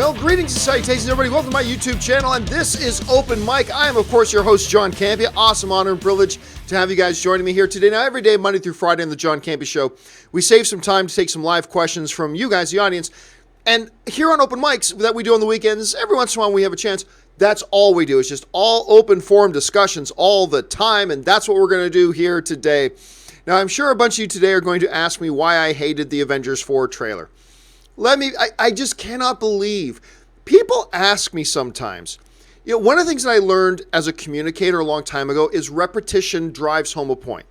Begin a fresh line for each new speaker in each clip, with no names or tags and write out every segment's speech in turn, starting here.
Well, greetings and salutations, everybody. Welcome to my YouTube channel, and this is Open Mic. I am, of course, your host, John Campea. Awesome honor and privilege to have you guys joining me here today. Now, every day, Monday through Friday on the John Campea Show, we save some time to take some live questions from you guys, the audience. And here on Open Mics that we do on the weekends, every once in a while we have a chance. That's all we do. It's just all open forum discussions all the time, and that's what we're going to do here today. Now, I'm sure a bunch of you today are going to ask me why I hated the Avengers 4 trailer. I just cannot believe. People ask me sometimes. You know, one of the things that I learned as a communicator a long time ago is repetition drives home a point.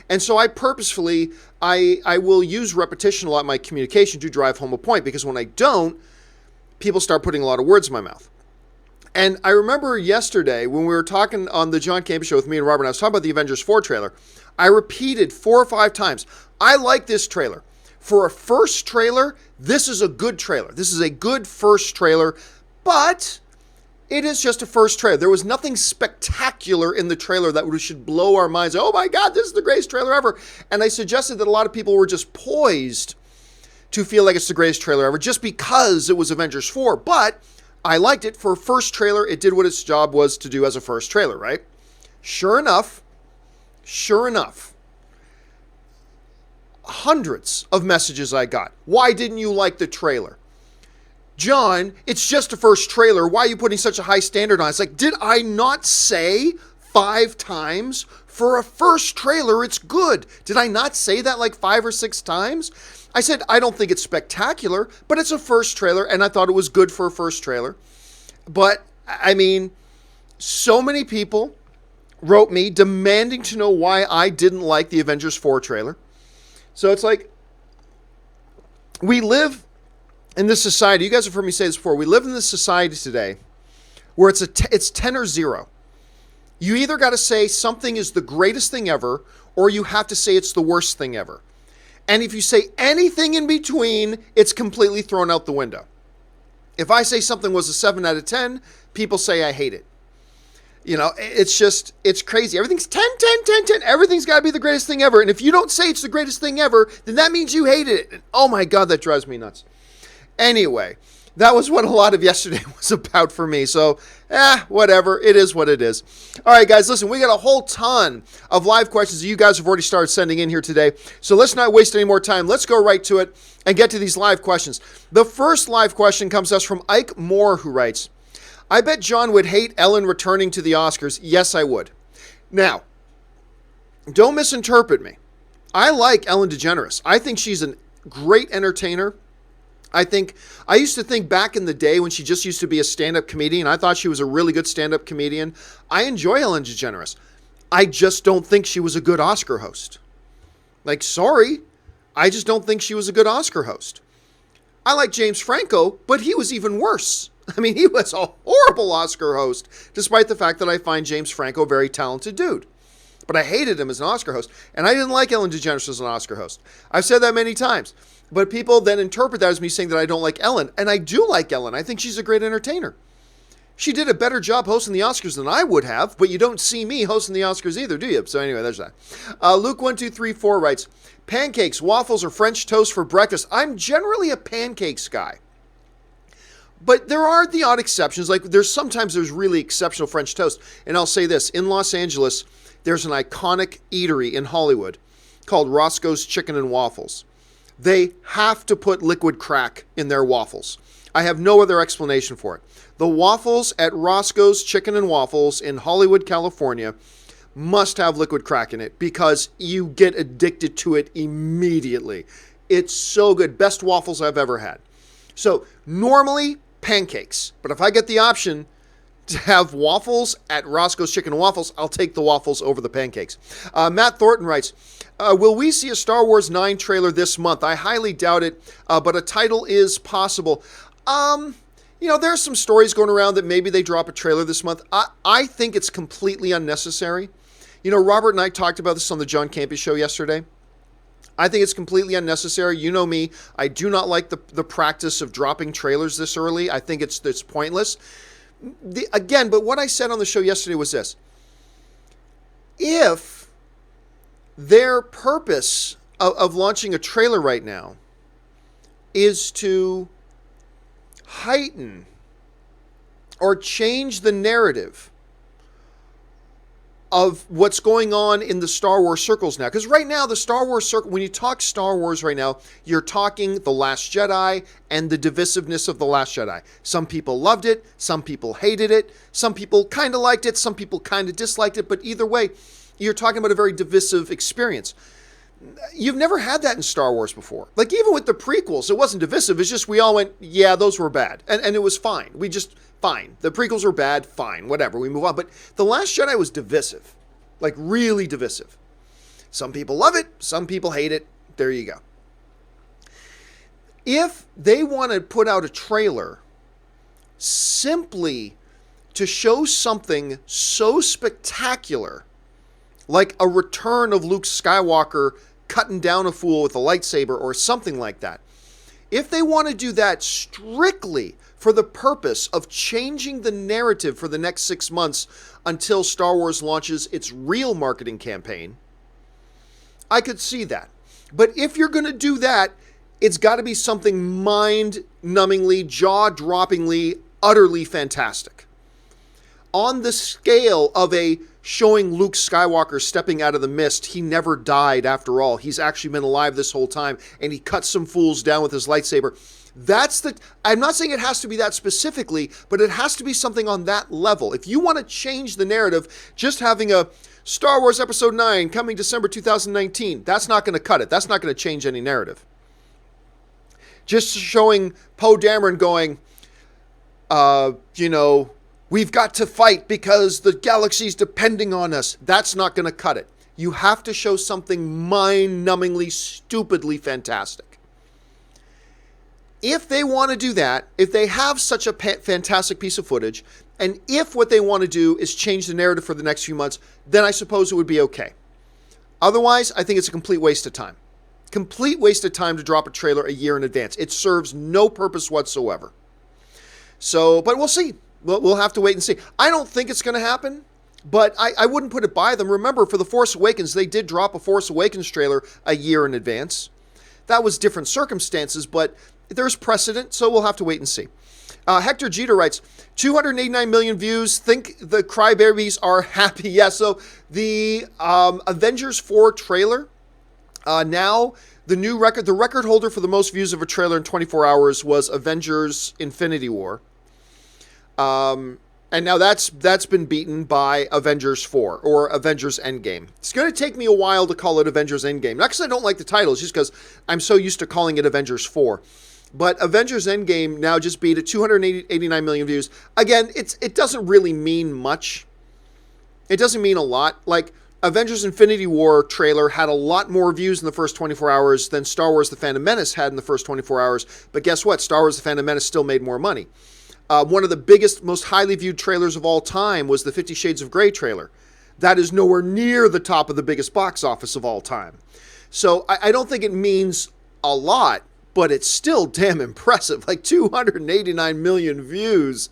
And so I purposefully, I will use repetition a lot in my communication to drive home a point, because when I don't, people start putting a lot of words in my mouth. And I remember yesterday when we were talking on the John Campea Show with me and Robert, and I was talking about the Avengers 4 trailer, I repeated 4 or 5 times, I like this trailer. For a first trailer, this is a good trailer. This is a good first trailer, but it is just a first trailer. There was nothing spectacular in the trailer that should blow our minds. Oh my God, this is the greatest trailer ever. And I suggested that a lot of people were just poised to feel like it's the greatest trailer ever just because it was Avengers 4. But I liked it. For a first trailer, it did what its job was to do as a first trailer, right? Sure enough, hundreds of messages I got. Why didn't you like the trailer? John, it's just a first trailer. Why are you putting such a high standard on it? It's like, did I not say 5 times? For a first trailer, it's good. Did I not say that like 5 or 6 times? I said, I don't think it's spectacular, but it's a first trailer, and I thought it was good for a first trailer. But, I mean, so many people wrote me demanding to know why I didn't like the Avengers 4 trailer. So it's like, we live in this society. You guys have heard me say this before. We live in this society today where it's 10 or 0. You either got to say something is the greatest thing ever, or you have to say it's the worst thing ever. And if you say anything in between, it's completely thrown out the window. If I say something was a 7 out of 10, people say I hate it. You know, it's crazy. Everything's 10, 10, 10, 10. Everything's got to be the greatest thing ever. And if you don't say it's the greatest thing ever, then that means you hated it. And oh my God, that drives me nuts. Anyway, that was what a lot of yesterday was about for me. So, whatever. It is what it is. All right, guys, listen, we got a whole ton of live questions that you guys have already started sending in here today. So let's not waste any more time. Let's go right to it and get to these live questions. The first live question comes to us from Ike Moore, who writes, I bet John would hate Ellen returning to the Oscars. Yes, I would. Now, don't misinterpret me. I like Ellen DeGeneres. I think she's a great entertainer. I used to think back in the day when she just used to be a stand-up comedian, I thought she was a really good stand-up comedian. I enjoy Ellen DeGeneres. I just don't think she was a good Oscar host. Like, sorry, I just don't think she was a good Oscar host. I like James Franco, but he was even worse. I mean, he was a horrible Oscar host, despite the fact that I find James Franco a very talented dude. But I hated him as an Oscar host, and I didn't like Ellen DeGeneres as an Oscar host. I've said that many times. But people then interpret that as me saying that I don't like Ellen. And I do like Ellen. I think she's a great entertainer. She did a better job hosting the Oscars than I would have, but you don't see me hosting the Oscars either, do you? So anyway, there's that. Luke1234 writes, pancakes, waffles, or French toast for breakfast. I'm generally a pancakes guy. But there are the odd exceptions. Like sometimes there's really exceptional French toast. And I'll say this, in Los Angeles, there's an iconic eatery in Hollywood called Roscoe's Chicken and Waffles. They have to put liquid crack in their waffles. I have no other explanation for it. The waffles at Roscoe's Chicken and Waffles in Hollywood, California, must have liquid crack in it because you get addicted to it immediately. It's so good. Best waffles I've ever had. So normally pancakes, but if I get the option to have waffles at Roscoe's Chicken and Waffles, I'll take the waffles over the pancakes. Matt Thornton writes, will we see a Star Wars 9 trailer this month? I highly doubt it, but a title is possible. You know, there's some stories going around that maybe they drop a trailer this month. I think it's completely unnecessary. You know, Robert and I talked about this on the John Campea Show yesterday. I think it's completely unnecessary. You know me. I do not like the practice of dropping trailers this early. I think it's pointless. But what I said on the show yesterday was this. If their purpose of launching a trailer right now is to heighten or change the narrative of what's going on in the Star Wars circles now. Because right now, the Star Wars circle, when you talk Star Wars right now, you're talking The Last Jedi and the divisiveness of The Last Jedi. Some people loved it. Some people hated it. Some people kind of liked it. Some people kind of disliked it. But either way, you're talking about a very divisive experience. You've never had that in Star Wars before. Like, even with the prequels, it wasn't divisive. It's just we all went, yeah, those were bad. And it was fine. Fine. The prequels were bad. Fine. Whatever. We move on. But The Last Jedi was divisive. Like, really divisive. Some people love it. Some people hate it. There you go. If they want to put out a trailer simply to show something so spectacular, like a return of Luke Skywalker cutting down a fool with a lightsaber or something like that, if they want to do that strictly for the purpose of changing the narrative for the next 6 months until Star Wars launches its real marketing campaign, I could see that. But if you're going to do that, it's got to be something mind-numbingly, jaw-droppingly, utterly fantastic. On the scale of a showing Luke Skywalker stepping out of the mist, he never died after all. He's actually been alive this whole time, and he cuts some fools down with his lightsaber. I'm not saying it has to be that specifically, but it has to be something on that level. If you want to change the narrative, just having a Star Wars Episode 9 coming December 2019, that's not going to cut it. That's not going to change any narrative. Just showing Poe Dameron going, we've got to fight because the galaxy's depending on us. That's not going to cut it. You have to show something mind-numbingly, stupidly fantastic. If they want to do that, if they have such a fantastic piece of footage, and if what they want to do is change the narrative for the next few months, then I suppose it would be okay. Otherwise, I think it's a complete waste of time. Complete waste of time to drop a trailer a year in advance. It serves no purpose whatsoever. So, but we'll see. We'll have to wait and see. I don't think it's going to happen, but I wouldn't put it by them. Remember, for The Force Awakens, they did drop a Force Awakens trailer a year in advance. That was different circumstances, but there's precedent, so we'll have to wait and see. Hector Jeter writes, 289 million views. Think the crybabies are happy. Yeah, so the Avengers 4 trailer, now the record holder for the most views of a trailer in 24 hours was Avengers Infinity War. And now that's been beaten by Avengers 4 or Avengers Endgame. It's going to take me a while to call it Avengers Endgame. Not because I don't like the title, it's just because I'm so used to calling it Avengers 4. But Avengers Endgame now just beat it, 289 million views. Again, it doesn't really mean much. It doesn't mean a lot. Like, Avengers Infinity War trailer had a lot more views in the first 24 hours than Star Wars The Phantom Menace had in the first 24 hours. But guess what? Star Wars The Phantom Menace still made more money. One of the biggest, most highly viewed trailers of all time was the 50 Shades of Grey trailer. That is nowhere near the top of the biggest box office of all time. So I don't think it means a lot, but it's still damn impressive. Like 289 million views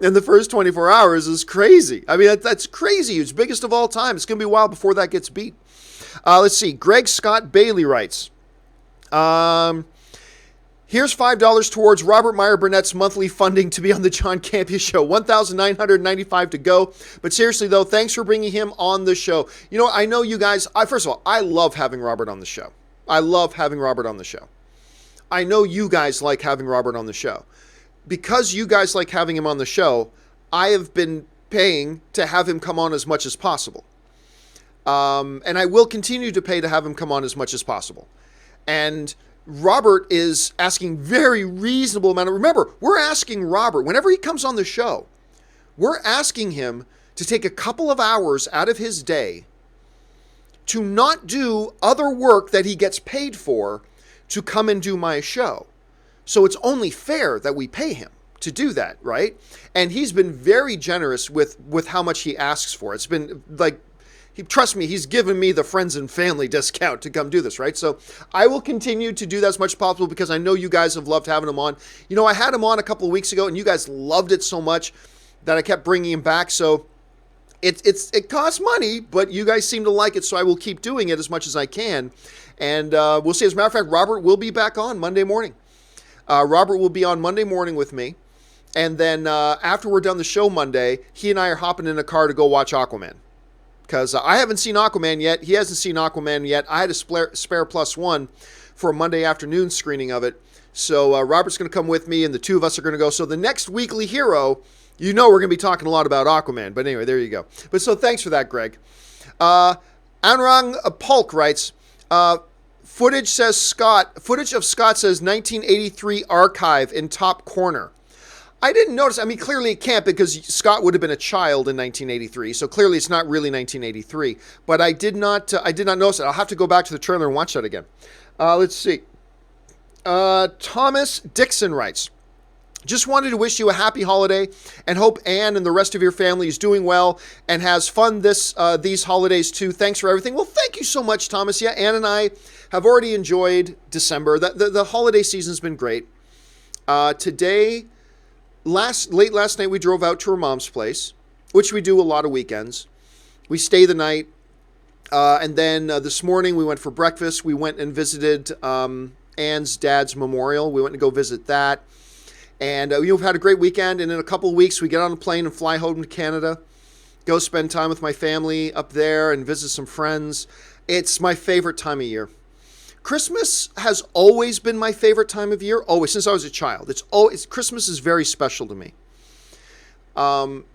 in the first 24 hours is crazy. I mean, that's crazy. It's biggest of all time. It's going to be a while before that gets beat. Let's see. Greg Scott Bailey writes, here's $5 towards Robert Meyer Burnett's monthly funding to be on the John Campea show. $1,995 to go. But seriously, though, thanks for bringing him on the show. You know, I know you guys, first of all, I love having Robert on the show. I love having Robert on the show. I know you guys like having Robert on the show. Because you guys like having him on the show, I have been paying to have him come on as much as possible. And I will continue to pay to have him come on as much as possible. And Robert is asking very reasonable amount of, remember, we're asking Robert, whenever he comes on the show, we're asking him to take a couple of hours out of his day to not do other work that he gets paid for to come and do my show. So it's only fair that we pay him to do that, right? And he's been very generous with how much he asks for. It's been like, trust me, he's given me the friends and family discount to come do this, right? So I will continue to do that as much as possible because I know you guys have loved having him on. You know, I had him on a couple of weeks ago and you guys loved it so much that I kept bringing him back. So it costs money, but you guys seem to like it, so I will keep doing it as much as I can. And we'll see. As a matter of fact, Robert will be back on Monday morning. Robert will be on Monday morning with me. And then after we're done the show Monday, he and I are hopping in a car to go watch Aquaman. Because I haven't seen Aquaman yet. He hasn't seen Aquaman yet. I had a spare +1 for a Monday afternoon screening of it. So Robert's going to come with me, and the two of us are going to go. So the next Weekly Hero, you know we're going to be talking a lot about Aquaman. But anyway, there you go. But so thanks for that, Greg. Anrang Polk writes, footage of Scott says 1983 archive in top corner. I didn't notice. I mean, clearly it can't because Scott would have been a child in 1983. So clearly it's not really 1983. But I did not notice it. I'll have to go back to the trailer and watch that again. Let's see. Thomas Dixon writes, just wanted to wish you a happy holiday and hope Anne and the rest of your family is doing well and has fun these holidays too. Thanks for everything. Well, thank you so much, Thomas. Yeah, Anne and I have already enjoyed December. The holiday season's been great. Late last night we drove out to her mom's place, which we do a lot of weekends. We stay the night, and then this morning we went for breakfast. We went and visited Anne's dad's memorial. We went to go visit that. And we've had a great weekend, and in a couple of weeks, we get on a plane and fly home to Canada, go spend time with my family up there and visit some friends. It's my favorite time of year. Christmas has always been my favorite time of year, always, since I was a child. Christmas is very special to me.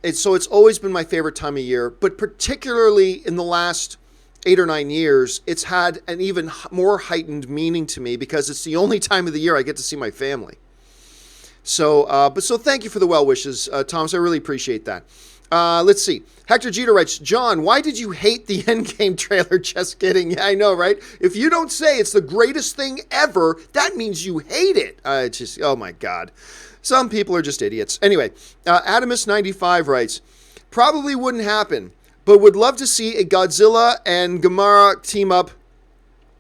It's always been my favorite time of year, but particularly in the last 8 or 9 years, it's had an even more heightened meaning to me because it's the only time of the year I get to see my family. So thank you for the well wishes, Thomas. I really appreciate that. Let's see. Hector Jeter writes, John, why did you hate the Endgame trailer? Just kidding. Yeah, I know, right? If you don't say it's the greatest thing ever, that means you hate it. Oh my God. Some people are just idiots. Anyway, Adamus95 writes, probably wouldn't happen, but would love to see a Godzilla and Gamera team up.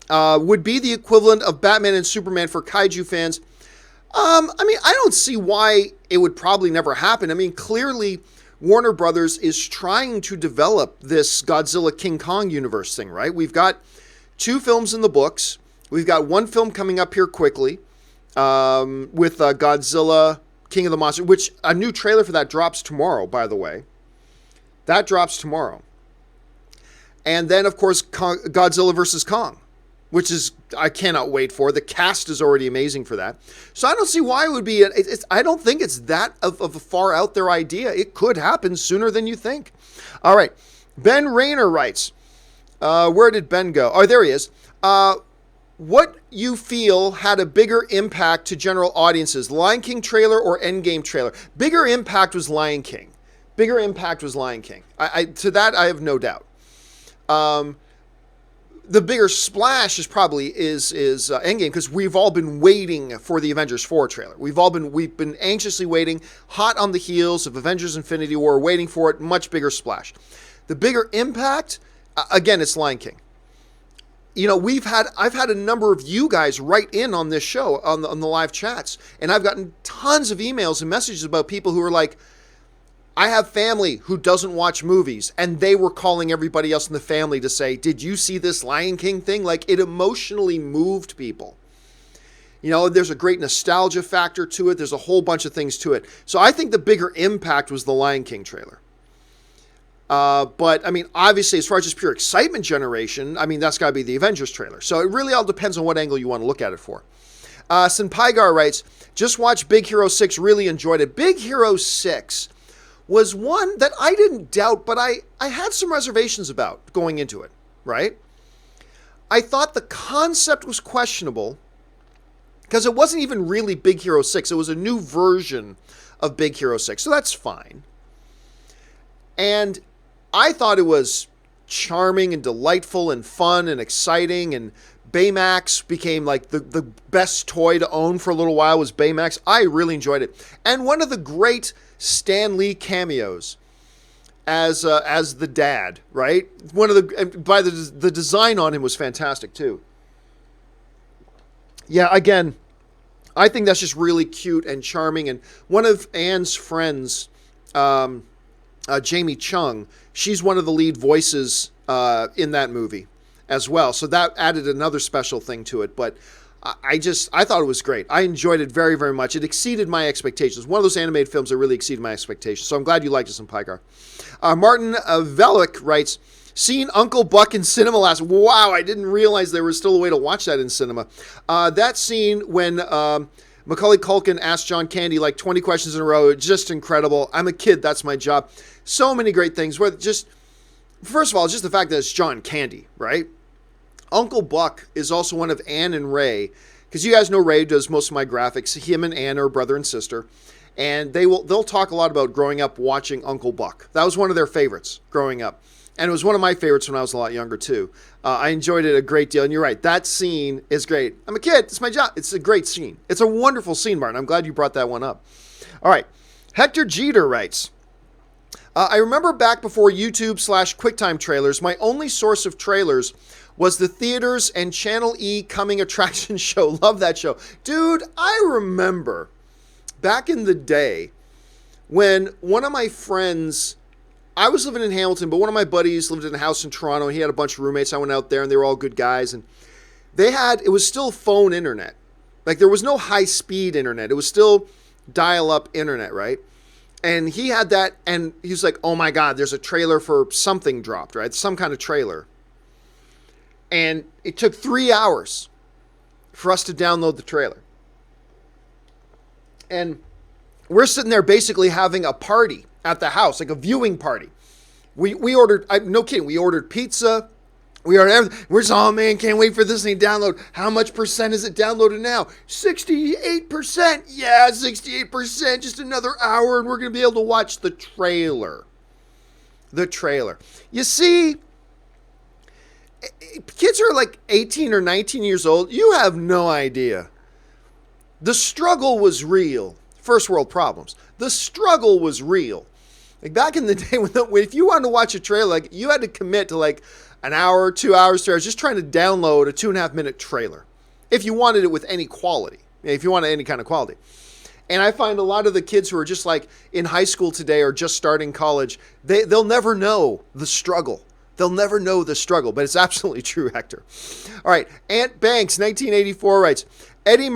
Would be the equivalent of Batman and Superman for kaiju fans. I don't see why it would probably never happen. I mean, clearly Warner Brothers is trying to develop this Godzilla King Kong universe thing, right? We've got 2 films in the books. We've got 1 film coming up here quickly with Godzilla King of the Monsters, which a new trailer for that drops tomorrow, by the way. That drops tomorrow. And then, of course, Godzilla versus Kong, which is, I cannot wait for. The cast is already amazing for that. So I don't see why it would be, I don't think it's that of a far out there idea. It could happen sooner than you think. All right. Ben Rayner writes, where did Ben go? Oh, there he is. What you feel had a bigger impact to general audiences, Lion King trailer or Endgame trailer? Bigger impact was Lion King. Bigger impact was Lion King. To that, I have no doubt. The bigger splash is probably Endgame, because we've all been waiting for the Avengers 4 trailer. We've been anxiously waiting, hot on the heels of Avengers Infinity War, waiting for it. Much bigger splash. The bigger impact, again, it's Lion King. You know, I've had a number of you guys write in on this show on the live chats, and I've gotten tons of emails and messages about people who are like, I have family who doesn't watch movies, and they were calling everybody else in the family to say, did you see this Lion King thing? Like, it emotionally moved people. You know, there's a great nostalgia factor to it. There's a whole bunch of things to it. So I think the bigger impact was the Lion King trailer. But, I mean, obviously, as far as just pure excitement generation, I mean, that's got to be the Avengers trailer. So it really all depends on what angle you want to look at it for. Senpaigar writes, just watched Big Hero 6, really enjoyed it. Big Hero 6 was one that I didn't doubt, but I had some reservations about going into it, right? I thought the concept was questionable because it wasn't even really Big Hero 6. It was a new version of Big Hero 6, so that's fine. And I thought it was charming and delightful and fun and exciting, and Baymax became like the best toy to own for a little while was Baymax. I really enjoyed it. And one of the great Stan Lee cameos as the dad, right? The design on him was fantastic too. Yeah, again, I think that's just really cute and charming. And one of Anne's friends, Jamie Chung, she's one of the lead voices in that movie as well. So that added another special thing to it. But I thought it was great. I enjoyed it very, very much. It exceeded my expectations. One of those animated films that really exceeded my expectations. So I'm glad you liked it, Sampaigar. Martin Velik writes, seen Uncle Buck in cinema last. Wow, I didn't realize there was still a way to watch that in cinema. That scene when Macaulay Culkin asked John Candy like 20 questions in a row, just incredible. I'm a kid, that's my job. So many great things. Where just, first of all, just the fact that it's John Candy, right? Uncle Buck is also one of Ann and Ray, because you guys know Ray does most of my graphics. Him and Ann are brother and sister, and they'll talk a lot about growing up watching Uncle Buck. That was one of their favorites growing up. And it was one of my favorites when I was a lot younger, too. I enjoyed it a great deal. And you're right, that scene is great. I'm a kid. It's my job. It's a great scene. It's a wonderful scene, Martin. I'm glad you brought that one up. All right. Hector Jeter writes, I remember back before YouTube/QuickTime trailers, my only source of trailers was the theaters and Channel E coming attraction show. Love that show. Dude, I remember back in the day when one of my friends... I was living in Hamilton, but one of my buddies lived in a house in Toronto. He had a bunch of roommates. I went out there, and they were all good guys. And it was still phone internet. Like, there was no high-speed internet. It was still dial-up internet, right? And he had that, and he was like, oh, my God, there's a trailer for something dropped, right? Some kind of trailer. And it took 3 hours for us to download the trailer. And we're sitting there basically having a party at the house, like a viewing party. We ordered, no kidding, we ordered pizza. We ordered everything. We're just, oh man, can't wait for this thing to download. How much percent is it downloaded now? 68%. Yeah, 68%. Just another hour and we're going to be able to watch the trailer. The trailer. You see, kids are like 18 or 19 years old. You have no idea. The struggle was real. First world problems. The struggle was real. Like back in the day, if you wanted to watch a trailer, like you had to commit to like an hour, 2 hours, 3 hours, just trying to download a 2.5 minute trailer. If you wanted it with any quality, if you wanted any kind of quality. And I find a lot of the kids who are just like in high school today or just starting college, they'll never know the struggle. They'll never know the struggle, but it's absolutely true, Hector. All right, Ant Banks, 1984 writes, Eddie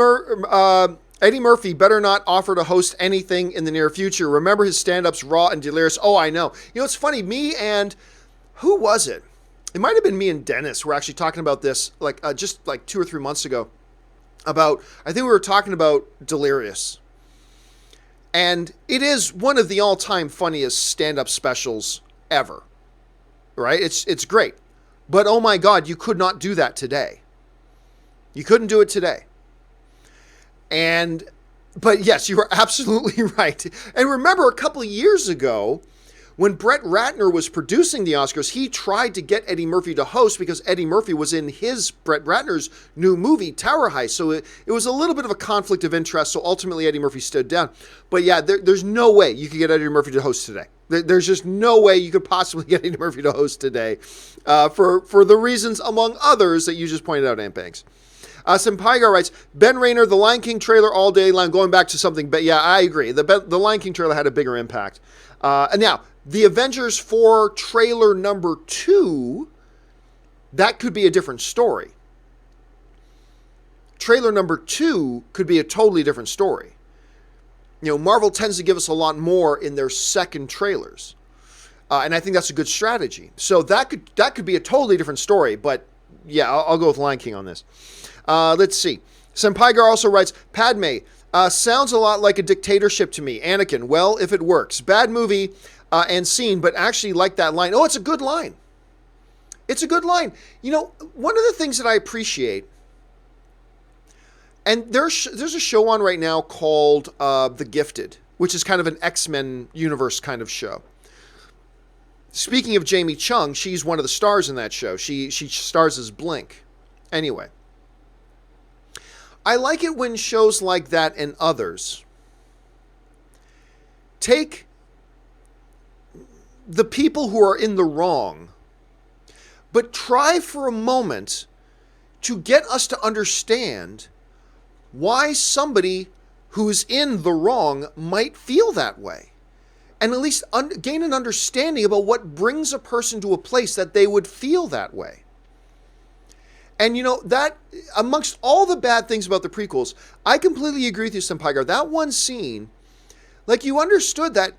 Murphy better not offer to host anything in the near future. Remember his stand-ups raw and delirious. Oh, I know. You know, it's funny. Me and, who was it? It might have been me and Dennis. We're actually talking about this just like 2 or 3 months ago. I think we were talking about Delirious. And it is one of the all-time funniest stand-up specials ever. Right? It's great. But oh my God, you could not do that today. You couldn't do it today. But yes, you are absolutely right. And remember a couple of years ago, when Brett Ratner was producing the Oscars, he tried to get Eddie Murphy to host because Eddie Murphy was in Brett Ratner's new movie, Tower Heist. So it was a little bit of a conflict of interest. So ultimately, Eddie Murphy stood down. But yeah, there's no way you could get Eddie Murphy to host today. There's just no way you could possibly get Eddie Murphy to host today for the reasons, among others, that you just pointed out, Ant Banks. Sampaigar writes, Ben Rayner, the Lion King trailer all day long, going back to something, but yeah, I agree. The Lion King trailer had a bigger impact. And now, the Avengers 4 trailer number 2, that could be a different story. Trailer number 2 could be a totally different story. You know, Marvel tends to give us a lot more in their second trailers. And I think that's a good strategy. So that could be a totally different story, but yeah, I'll go with Lion King on this. Let's see. Sampaigar also writes, Padme, sounds a lot like a dictatorship to me. Anakin, well, if it works. Bad movie and scene, but actually like that line. Oh, it's a good line. It's a good line. You know, one of the things that I appreciate, and there's a show on right now called The Gifted, which is kind of an X-Men universe kind of show. Speaking of Jamie Chung, she's one of the stars in that show. She stars as Blink. Anyway. I like it when shows like that and others take the people who are in the wrong, but try for a moment to get us to understand why somebody who's in the wrong might feel that way. And at least gain an understanding about what brings a person to a place that they would feel that way. And that amongst all the bad things about the prequels, I completely agree with you, Senpai. That one scene, like, you understood that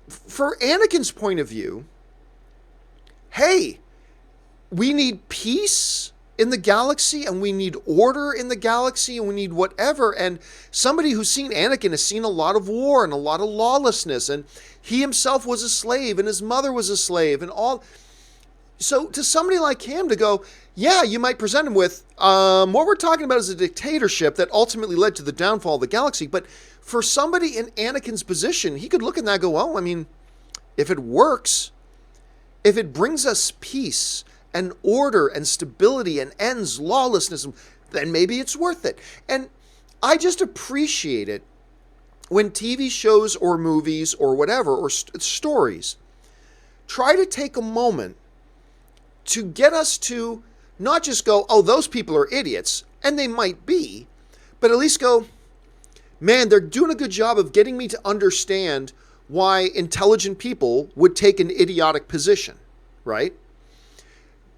for Anakin's point of view, hey, we need peace in the galaxy, and we need order in the galaxy, and we need whatever. And somebody who's seen Anakin has seen a lot of war and a lot of lawlessness, and he himself was a slave, and his mother was a slave, and all. So to somebody like him to go, yeah, you might present him with, what we're talking about is a dictatorship that ultimately led to the downfall of the galaxy. But for somebody in Anakin's position, he could look at that and go, well, I mean, if it works, if it brings us peace and order and stability and ends lawlessness, then maybe it's worth it. And I just appreciate it when TV shows or movies or whatever, or stories, try to take a moment to get us to not just go, oh, those people are idiots, and they might be, but at least go, man, they're doing a good job of getting me to understand why intelligent people would take an idiotic position, right?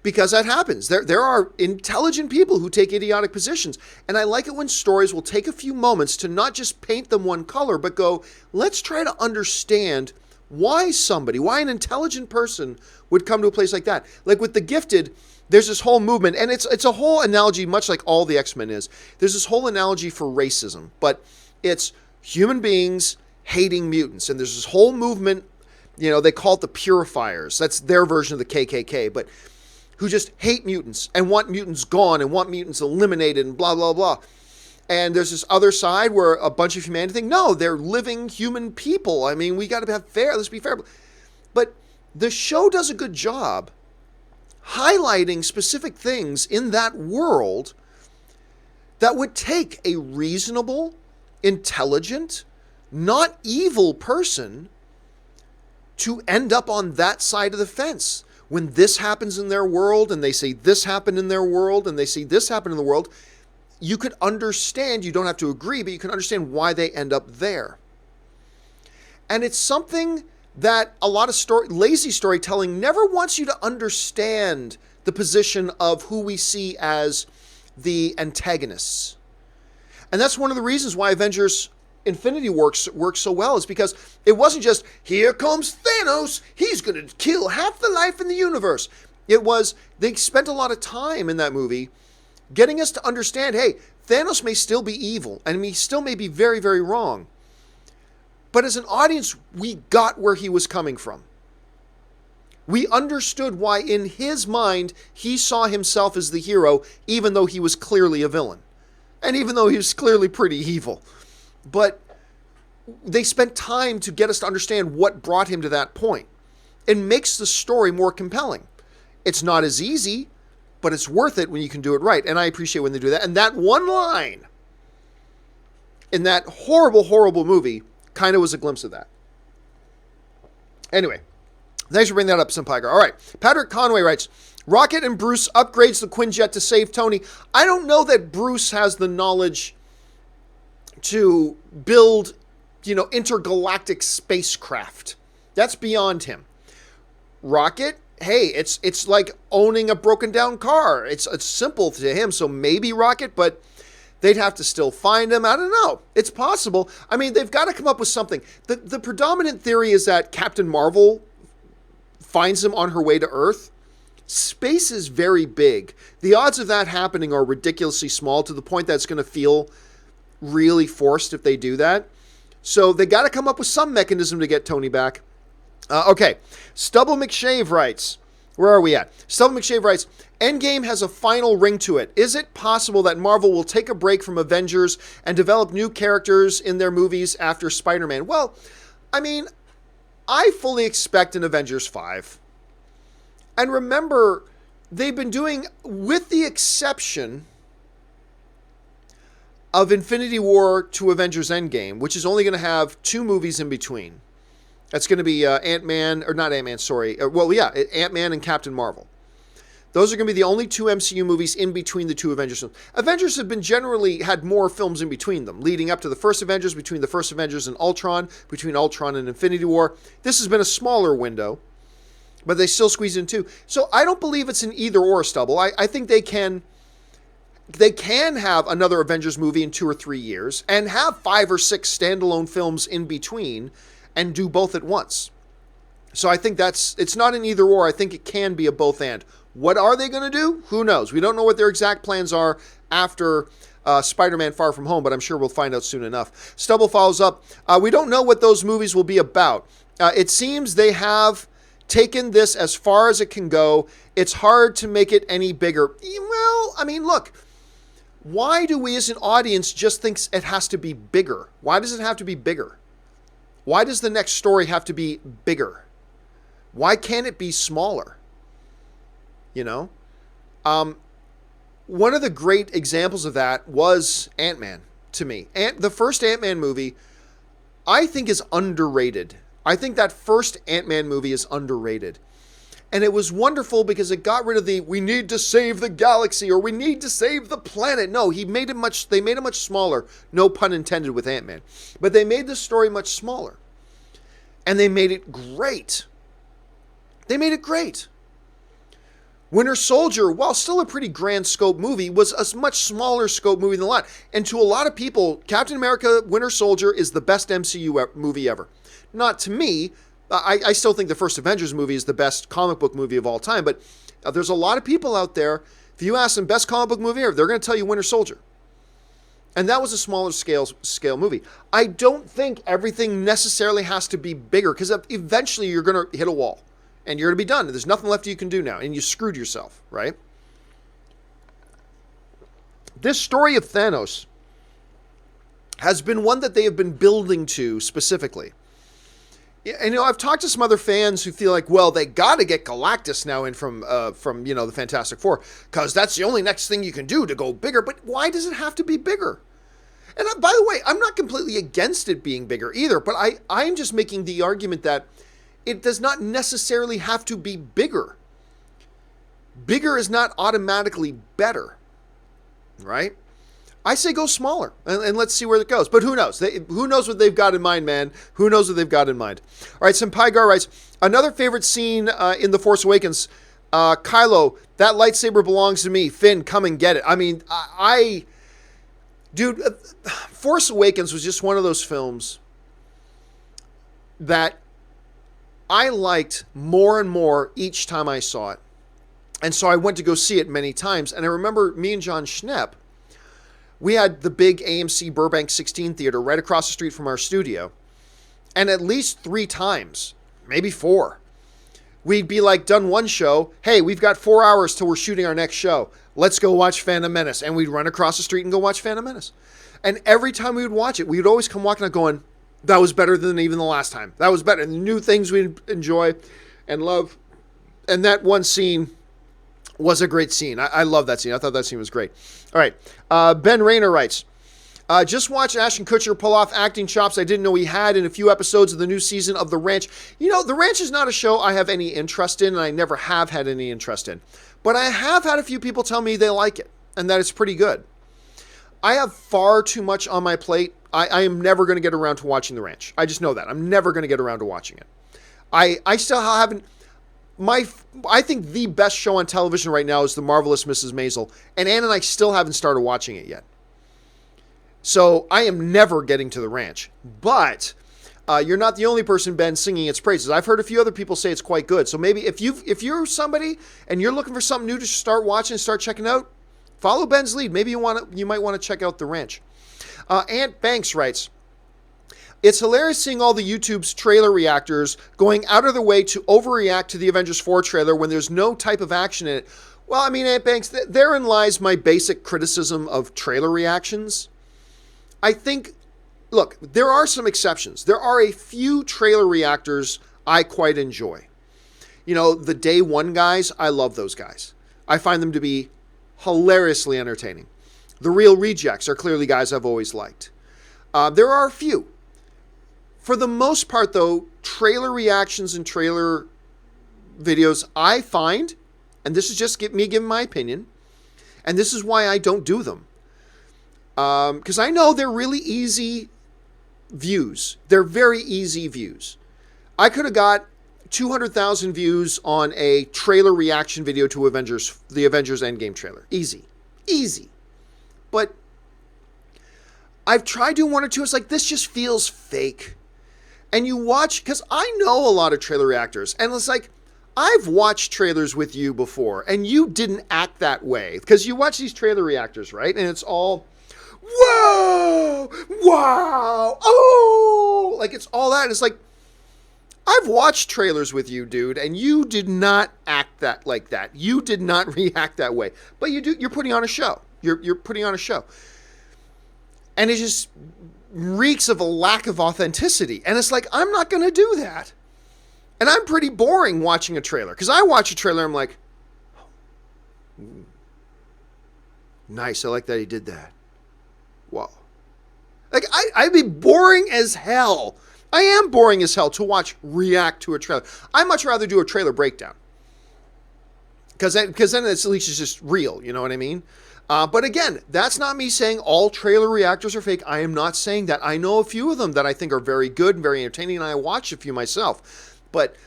Because that happens. There are intelligent people who take idiotic positions. And I like it when stories will take a few moments to not just paint them one color, but go, let's try to understand why an intelligent person would come to a place like that. Like with The Gifted, there's this whole movement, and it's a whole analogy, much like all the X-Men is. There's this whole analogy for racism, but it's human beings hating mutants. And there's this whole movement, they call it the Purifiers. That's their version of the KKK, but who just hate mutants and want mutants gone and want mutants eliminated and blah, blah, blah. And there's this other side where a bunch of humanity think, no, they're living human people. I mean, we got to have fair. Let's be fair. But the show does a good job highlighting specific things in that world that would take a reasonable, intelligent, not evil person to end up on that side of the fence. When this happens in their world, and they say this happened in their world, and they see this happen in the world, you could understand, you don't have to agree, but you can understand why they end up there. And it's something that a lot of lazy storytelling never wants you to understand the position of who we see as the antagonists. And that's one of the reasons why Avengers Infinity works so well, is because it wasn't just, here comes Thanos, he's going to kill half the life in the universe. It was, they spent a lot of time in that movie getting us to understand, hey, Thanos may still be evil, and he still may be very, very wrong. But as an audience, we got where he was coming from. We understood why, in his mind, he saw himself as the hero, even though he was clearly a villain. And even though he was clearly pretty evil. But they spent time to get us to understand what brought him to that point. It makes the story more compelling. It's not as easy, but it's worth it when you can do it right. And I appreciate when they do that. And that one line in that horrible, horrible movie kind of was a glimpse of that. Anyway, thanks for bringing that up, Senpai. All right. Patrick Conway writes, Rocket and Bruce upgrades the Quinjet to save Tony. I don't know that Bruce has the knowledge to build, intergalactic spacecraft. That's beyond him. Rocket, hey, it's like owning a broken down car. It's simple to him, so maybe Rocket, but they'd have to still find him. I don't know. It's possible. I mean, they've got to come up with something. The predominant theory is that Captain Marvel finds him on her way to Earth. Space is very big. The odds of that happening are ridiculously small, to the point that it's going to feel really forced if they do that. So they got to come up with some mechanism to get Tony back. Okay. Stubble McShave writes, where are we at? Stubble McShave writes, Endgame has a final ring to it. Is it possible that Marvel will take a break from Avengers and develop new characters in their movies after Spider-Man? Well, I mean, I fully expect an Avengers 5. And remember, they've been doing, with the exception of Infinity War to Avengers Endgame, which is only going to have 2 movies in between. That's going to be Ant-Man and Captain Marvel. Those are going to be the only 2 MCU movies in between the 2 Avengers films. Avengers have been generally had more films in between them, leading up to the first Avengers, between the first Avengers and Ultron, between Ultron and Infinity War. This has been a smaller window. but they still squeeze in 2. So I don't believe it's an either or, Stubble. I think they can have another Avengers movie in 2 or 3 years and have 5 or 6 standalone films in between and do both at once. So I think it's not an either or. I think it can be a both and. What are they going to do? Who knows? We don't know what their exact plans are after Spider-Man Far From Home, but I'm sure we'll find out soon enough. Stubble follows up. We don't know what those movies will be about. It seems they have taken this as far as it can go. It's hard to make it any bigger. Well, I mean, look, why do we as an audience just think it has to be bigger? Why does it have to be bigger? Why does the next story have to be bigger? Why can't it be smaller? You know? One of the great examples of that was Ant-Man to me. The first Ant-Man movie, I think, is underrated. I think that first Ant-Man movie is underrated. And it was wonderful because it got rid of the, we need to save the galaxy or we need to save the planet. No, they made it much smaller. No pun intended with Ant-Man. But they made the story much smaller. And they made it great. They made it great. Winter Soldier, while still a pretty grand scope movie, was a much smaller scope movie than a lot. And to a lot of people, Captain America Winter Soldier is the best MCU movie ever. Not to me. I still think the first Avengers movie is the best comic book movie of all time. But there's a lot of people out there, if you ask them best comic book movie ever, they're going to tell you Winter Soldier. And that was a smaller scale movie. I don't think everything necessarily has to be bigger because eventually you're going to hit a wall. And you're going to be done. There's nothing left you can do now. And you screwed yourself, right? This story of Thanos has been one that they have been building to specifically. And, I've talked to some other fans who feel like, well, they got to get Galactus now in from the Fantastic Four because that's the only next thing you can do to go bigger. But why does it have to be bigger? And by the way, I'm not completely against it being bigger either. But I'm just making the argument that it does not necessarily have to be bigger. Bigger is not automatically better, right? I say go smaller, and let's see where it goes. But who knows? Who knows what they've got in mind, man? Who knows what they've got in mind? All right, Senpai writes, another favorite scene in The Force Awakens, Kylo, that lightsaber belongs to me. Finn, come and get it. I mean, dude, Force Awakens was just one of those films that I liked more and more each time I saw it. And so I went to go see it many times. And I remember me and John Schnepp, we had the big AMC Burbank 16 theater right across the street from our studio. And at least 3 times, maybe 4, we'd be like, done one show. Hey, we've got 4 hours till we're shooting our next show. Let's go watch Phantom Menace. And we'd run across the street and go watch Phantom Menace. And every time we would watch it, we would always come walking out going, that was better than even the last time. That was better. And the new things we enjoy and love. And that one scene was a great scene. I love that scene. I thought that scene was great. All right. Ben Rayner writes, just watched Ashton Kutcher pull off acting chops I didn't know he had in a few episodes of the new season of The Ranch. The Ranch is not a show I have any interest in, and I never have had any interest in. But I have had a few people tell me they like it, and that it's pretty good. I have far too much on my plate. I am never going to get around to watching The Ranch. I just know that. I'm never going to get around to watching it. I still haven't... I think the best show on television right now is The Marvelous Mrs. Maisel, and Ann and I still haven't started watching it yet. So I am never getting to The Ranch. But you're not the only person, Ben, singing its praises. I've heard a few other people say it's quite good. So maybe if you're somebody and you're looking for something new to start watching, start checking out, follow Ben's lead. Maybe you might want to check out The Ranch. Ant Banks writes, it's hilarious seeing all the YouTube's trailer reactors going out of their way to overreact to the Avengers 4 trailer when there's no type of action in it. Well, I mean, Ant Banks, therein lies my basic criticism of trailer reactions. I think, look, there are some exceptions. There are a few trailer reactors I quite enjoy. The Day One guys, I love those guys. I find them to be hilariously entertaining. The Real Rejects are clearly guys I've always liked. There are a few. For the most part, though, trailer reactions and trailer videos, I find, and this is just me giving my opinion, and this is why I don't do them. Because I know they're really easy views. They're very easy views. I could have got 200,000 views on a trailer reaction video to the Avengers Endgame trailer. Easy. Easy. But I've tried doing one or two. It's like, this just feels fake. And you watch, because I know a lot of trailer reactors, and it's like, I've watched trailers with you before, and you didn't act that way. Because you watch these trailer reactors, right? And it's all, whoa, wow, oh, like it's all that. And it's like, I've watched trailers with you, dude, and you did not act like that. You did not react that way. But you're putting on a show. You're putting on a show. And it just reeks of a lack of authenticity. And it's like, I'm not going to do that. And I'm pretty boring watching a trailer. Because I watch a trailer, I'm like, nice, I like that he did that. Wow. Like, I'd be boring as hell. I am boring as hell to react to a trailer. I'd much rather do a trailer breakdown. Because then it's, at least it's just real, you know what I mean? But again, that's not me saying all trailer reactors are fake. I am not saying that. I know a few of them that I think are very good and very entertaining, and I watch a few myself. But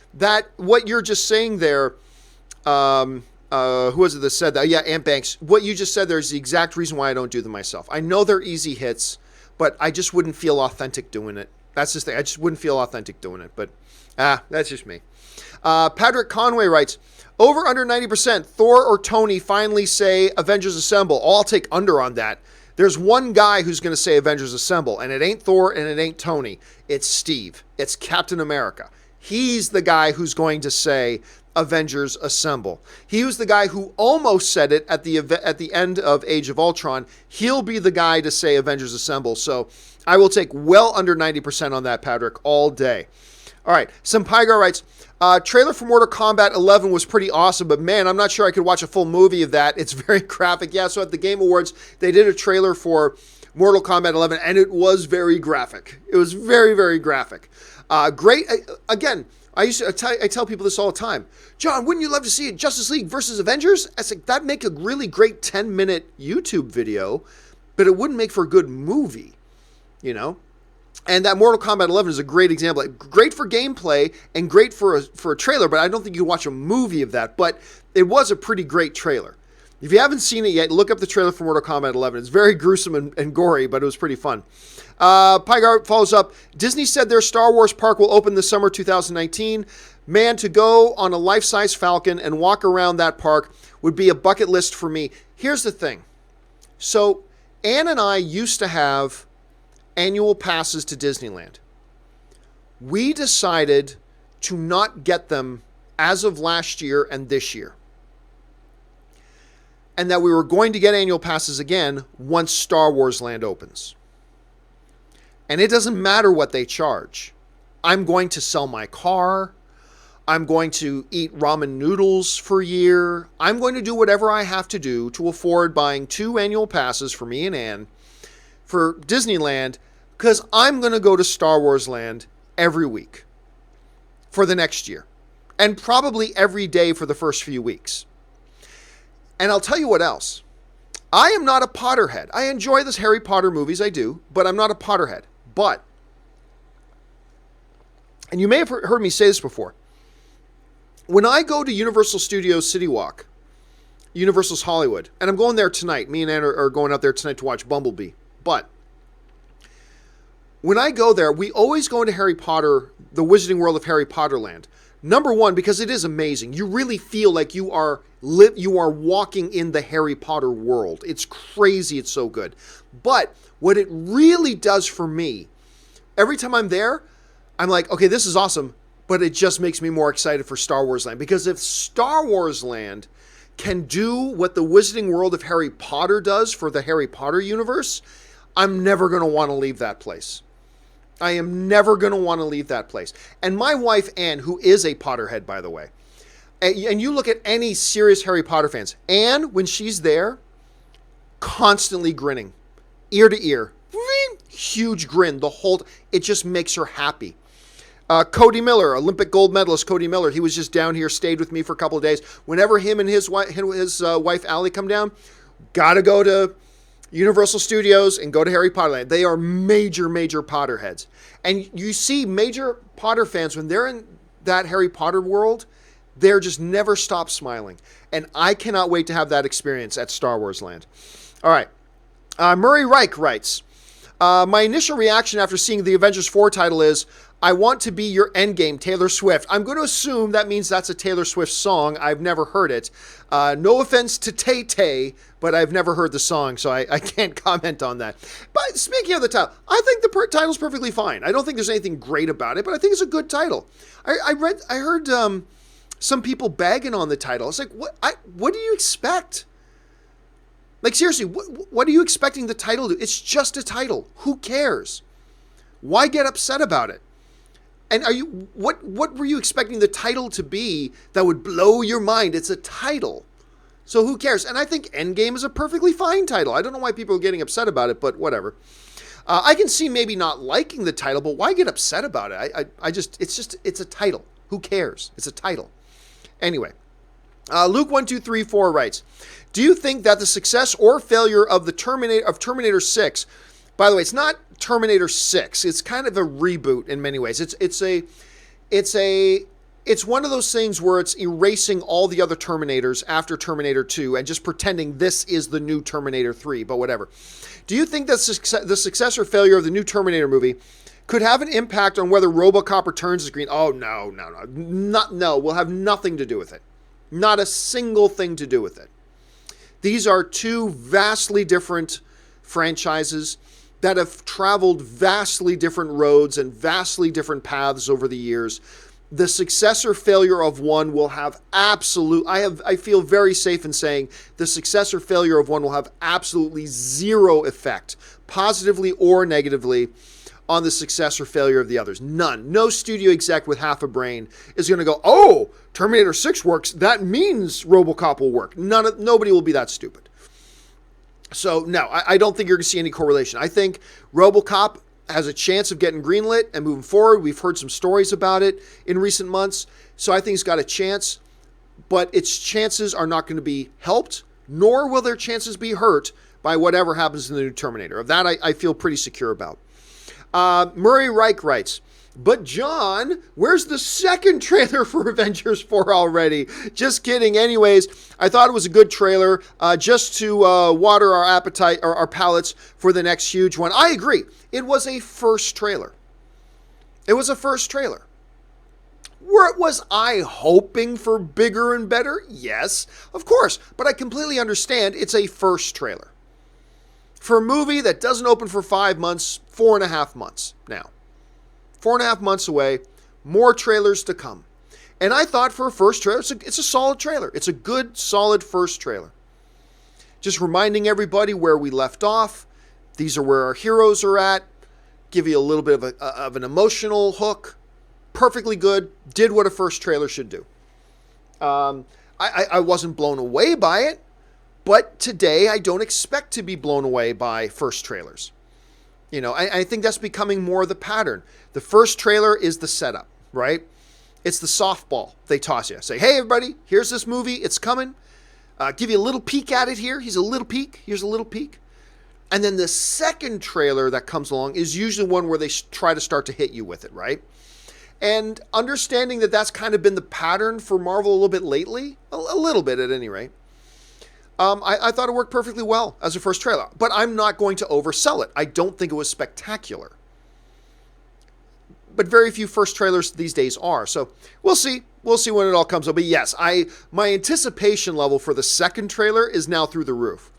what you're just saying there, who was it that said that? Yeah, Ant Banks. What you just said there is the exact reason why I don't do them myself. I know they're easy hits, but I just wouldn't feel authentic doing it. That's just the thing. I just wouldn't feel authentic doing it. But that's just me. Patrick Conway writes, over under 90%, Thor or Tony finally say Avengers Assemble. Oh, I'll take under on that. There's one guy who's going to say Avengers Assemble, and it ain't Thor and it ain't Tony. It's Steve. It's Captain America. He's the guy who's going to say Avengers Assemble. He was the guy who almost said it at the end of Age of Ultron. He'll be the guy to say Avengers Assemble. So I will take well under 90% on that, Patrick, all day. All right, Sampaigar writes, trailer for Mortal Kombat 11 was pretty awesome, but man, I'm not sure I could watch a full movie of that. It's very graphic. Yeah, so at the Game Awards, they did a trailer for Mortal Kombat 11, and it was very graphic. It was very, very graphic. Great. Again, I tell people this all the time. John, wouldn't you love to see Justice League versus Avengers? I said, that'd make a really great 10-minute YouTube video, but it wouldn't make for a good movie, you know? And that Mortal Kombat 11 is a great example. Great for gameplay and great for a trailer, but I don't think you can watch a movie of that. But it was a pretty great trailer. If you haven't seen it yet, look up the trailer for Mortal Kombat 11. It's very gruesome and gory, but it was pretty fun. Pygar follows up, Disney said their Star Wars park will open this summer 2019. Man, to go on a life-size Falcon and walk around that park would be a bucket list for me. Here's the thing. So Ann and I used to have annual passes to Disneyland. We decided to not get them as of last year and this year. And that we were going to get annual passes again once Star Wars Land opens. And it doesn't matter what they charge. I'm going to sell my car. I'm going to eat ramen noodles for a year. I'm going to do whatever I have to do to afford buying 2 annual passes for me and Ann for Disneyland, because I'm going to go to Star Wars Land every week for the next year, and probably every day for the first few weeks. And I'll tell you what else. I am not a Potterhead. I enjoy the Harry Potter movies, I do, but I'm not a Potterhead. But, and you may have heard me say this before, when I go to Universal Studios City Walk, Universal's Hollywood, and I'm going there tonight, me and Ann are going out there tonight to watch Bumblebee, but when I go there, we always go into Harry Potter, the Wizarding World of Harry Potter Land. Number one, because it is amazing. You really feel like you are walking in the Harry Potter world. It's crazy. It's so good. But what it really does for me, every time I'm there, I'm like, okay, this is awesome, but it just makes me more excited for Star Wars Land. Because if Star Wars Land can do what the Wizarding World of Harry Potter does for the Harry Potter universe, I'm never going to want to leave that place. I am never going to want to leave that place. And my wife, Ann, who is a Potterhead, by the way, and you look at any serious Harry Potter fans, Ann, when she's there, constantly grinning, ear to ear, huge grin, it just makes her happy. Cody Miller, Olympic gold medalist Cody Miller, he was just down here, stayed with me for a couple of days. Whenever him and his wife, Allie, come down, got to go to Universal Studios and go to Harry Potter Land. They are major, major Potterheads. And you see major Potter fans, when they're that Harry Potter world, they're just never stop smiling. And I cannot wait to have that experience at Star Wars Land. All right. Murray Reich writes, my initial reaction after seeing the Avengers 4 title is, I want to be your Endgame, Taylor Swift. I'm going to assume that means that's a Taylor Swift song. I've never heard it. No offense to Tay-Tay, but I've never heard the song, so I can't comment on that. But speaking of the title, I think the title's perfectly fine. I don't think there's anything great about it, but I think it's a good title. I heard some people bagging on the title. It's like, what do you expect? Like, seriously, what are you expecting the title to do? It's just a title. Who cares? Why get upset about it? And what were you expecting the title to be that would blow your mind? It's a title. So who cares? And I think Endgame is a perfectly fine title. I don't know why people are getting upset about it, but whatever. I can see maybe not liking the title, but why get upset about it? It's a title. Who cares? It's a title. Anyway, Luke1234 writes, do you think that the success or failure of Terminator 6, by the way, it's not Terminator 6. It's kind of a reboot in many ways. It's one of those things where it's erasing all the other Terminators after Terminator 2 and just pretending this is the new Terminator 3, but whatever. Do you think that the success or failure of the new Terminator movie could have an impact on whether RoboCop returns as green? Oh, no. We'll have nothing to do with it. Not a single thing to do with it. These are two vastly different franchises that have traveled vastly different roads and vastly different paths over the years. The success or failure of one will have I feel very safe in saying the success or failure of one will have absolutely zero effect, positively or negatively, on the success or failure of the others. None. No studio exec with half a brain is going to go, oh, Terminator 6 works, that means RoboCop will work. Nobody will be that stupid. So, no, I don't think you're going to see any correlation. I think RoboCop has a chance of getting greenlit and moving forward. We've heard some stories about it in recent months. So I think it's got a chance, but its chances are not going to be helped, nor will their chances be hurt by whatever happens in the new Terminator. Of that, I feel pretty secure about. Murray Reich writes, but John, where's the second trailer for Avengers 4 already? Just kidding. Anyways, I thought it was a good trailer just to water our appetite or our palates for the next huge one. I agree. It was a first trailer. Was I hoping for bigger and better? Yes, of course. But I completely understand it's a first trailer. For a movie that doesn't open for 5 months, 4.5 months now. 4.5 months away, more trailers to come. And I thought for a first trailer, it's a solid trailer. It's a good, solid first trailer. Just reminding everybody where we left off. These are where our heroes are at. Give you a little bit of an emotional hook. Perfectly good. Did what a first trailer should do. I wasn't blown away by it. But today, I don't expect to be blown away by first trailers. You know, I think that's becoming more the pattern. The first trailer is the setup, right? It's the softball they toss you. Say, hey, everybody, here's this movie. It's coming. Give you a little peek at it here. Here's a little peek. And then the second trailer that comes along is usually one where they try to start to hit you with it, right? And understanding that that's kind of been the pattern for Marvel a little bit lately, a little bit at any rate. I thought it worked perfectly well as a first trailer, but I'm not going to oversell it. I don't think it was spectacular. But very few first trailers these days are. So we'll see. We'll see when it all comes up. But yes, my anticipation level for the second trailer is now through the roof.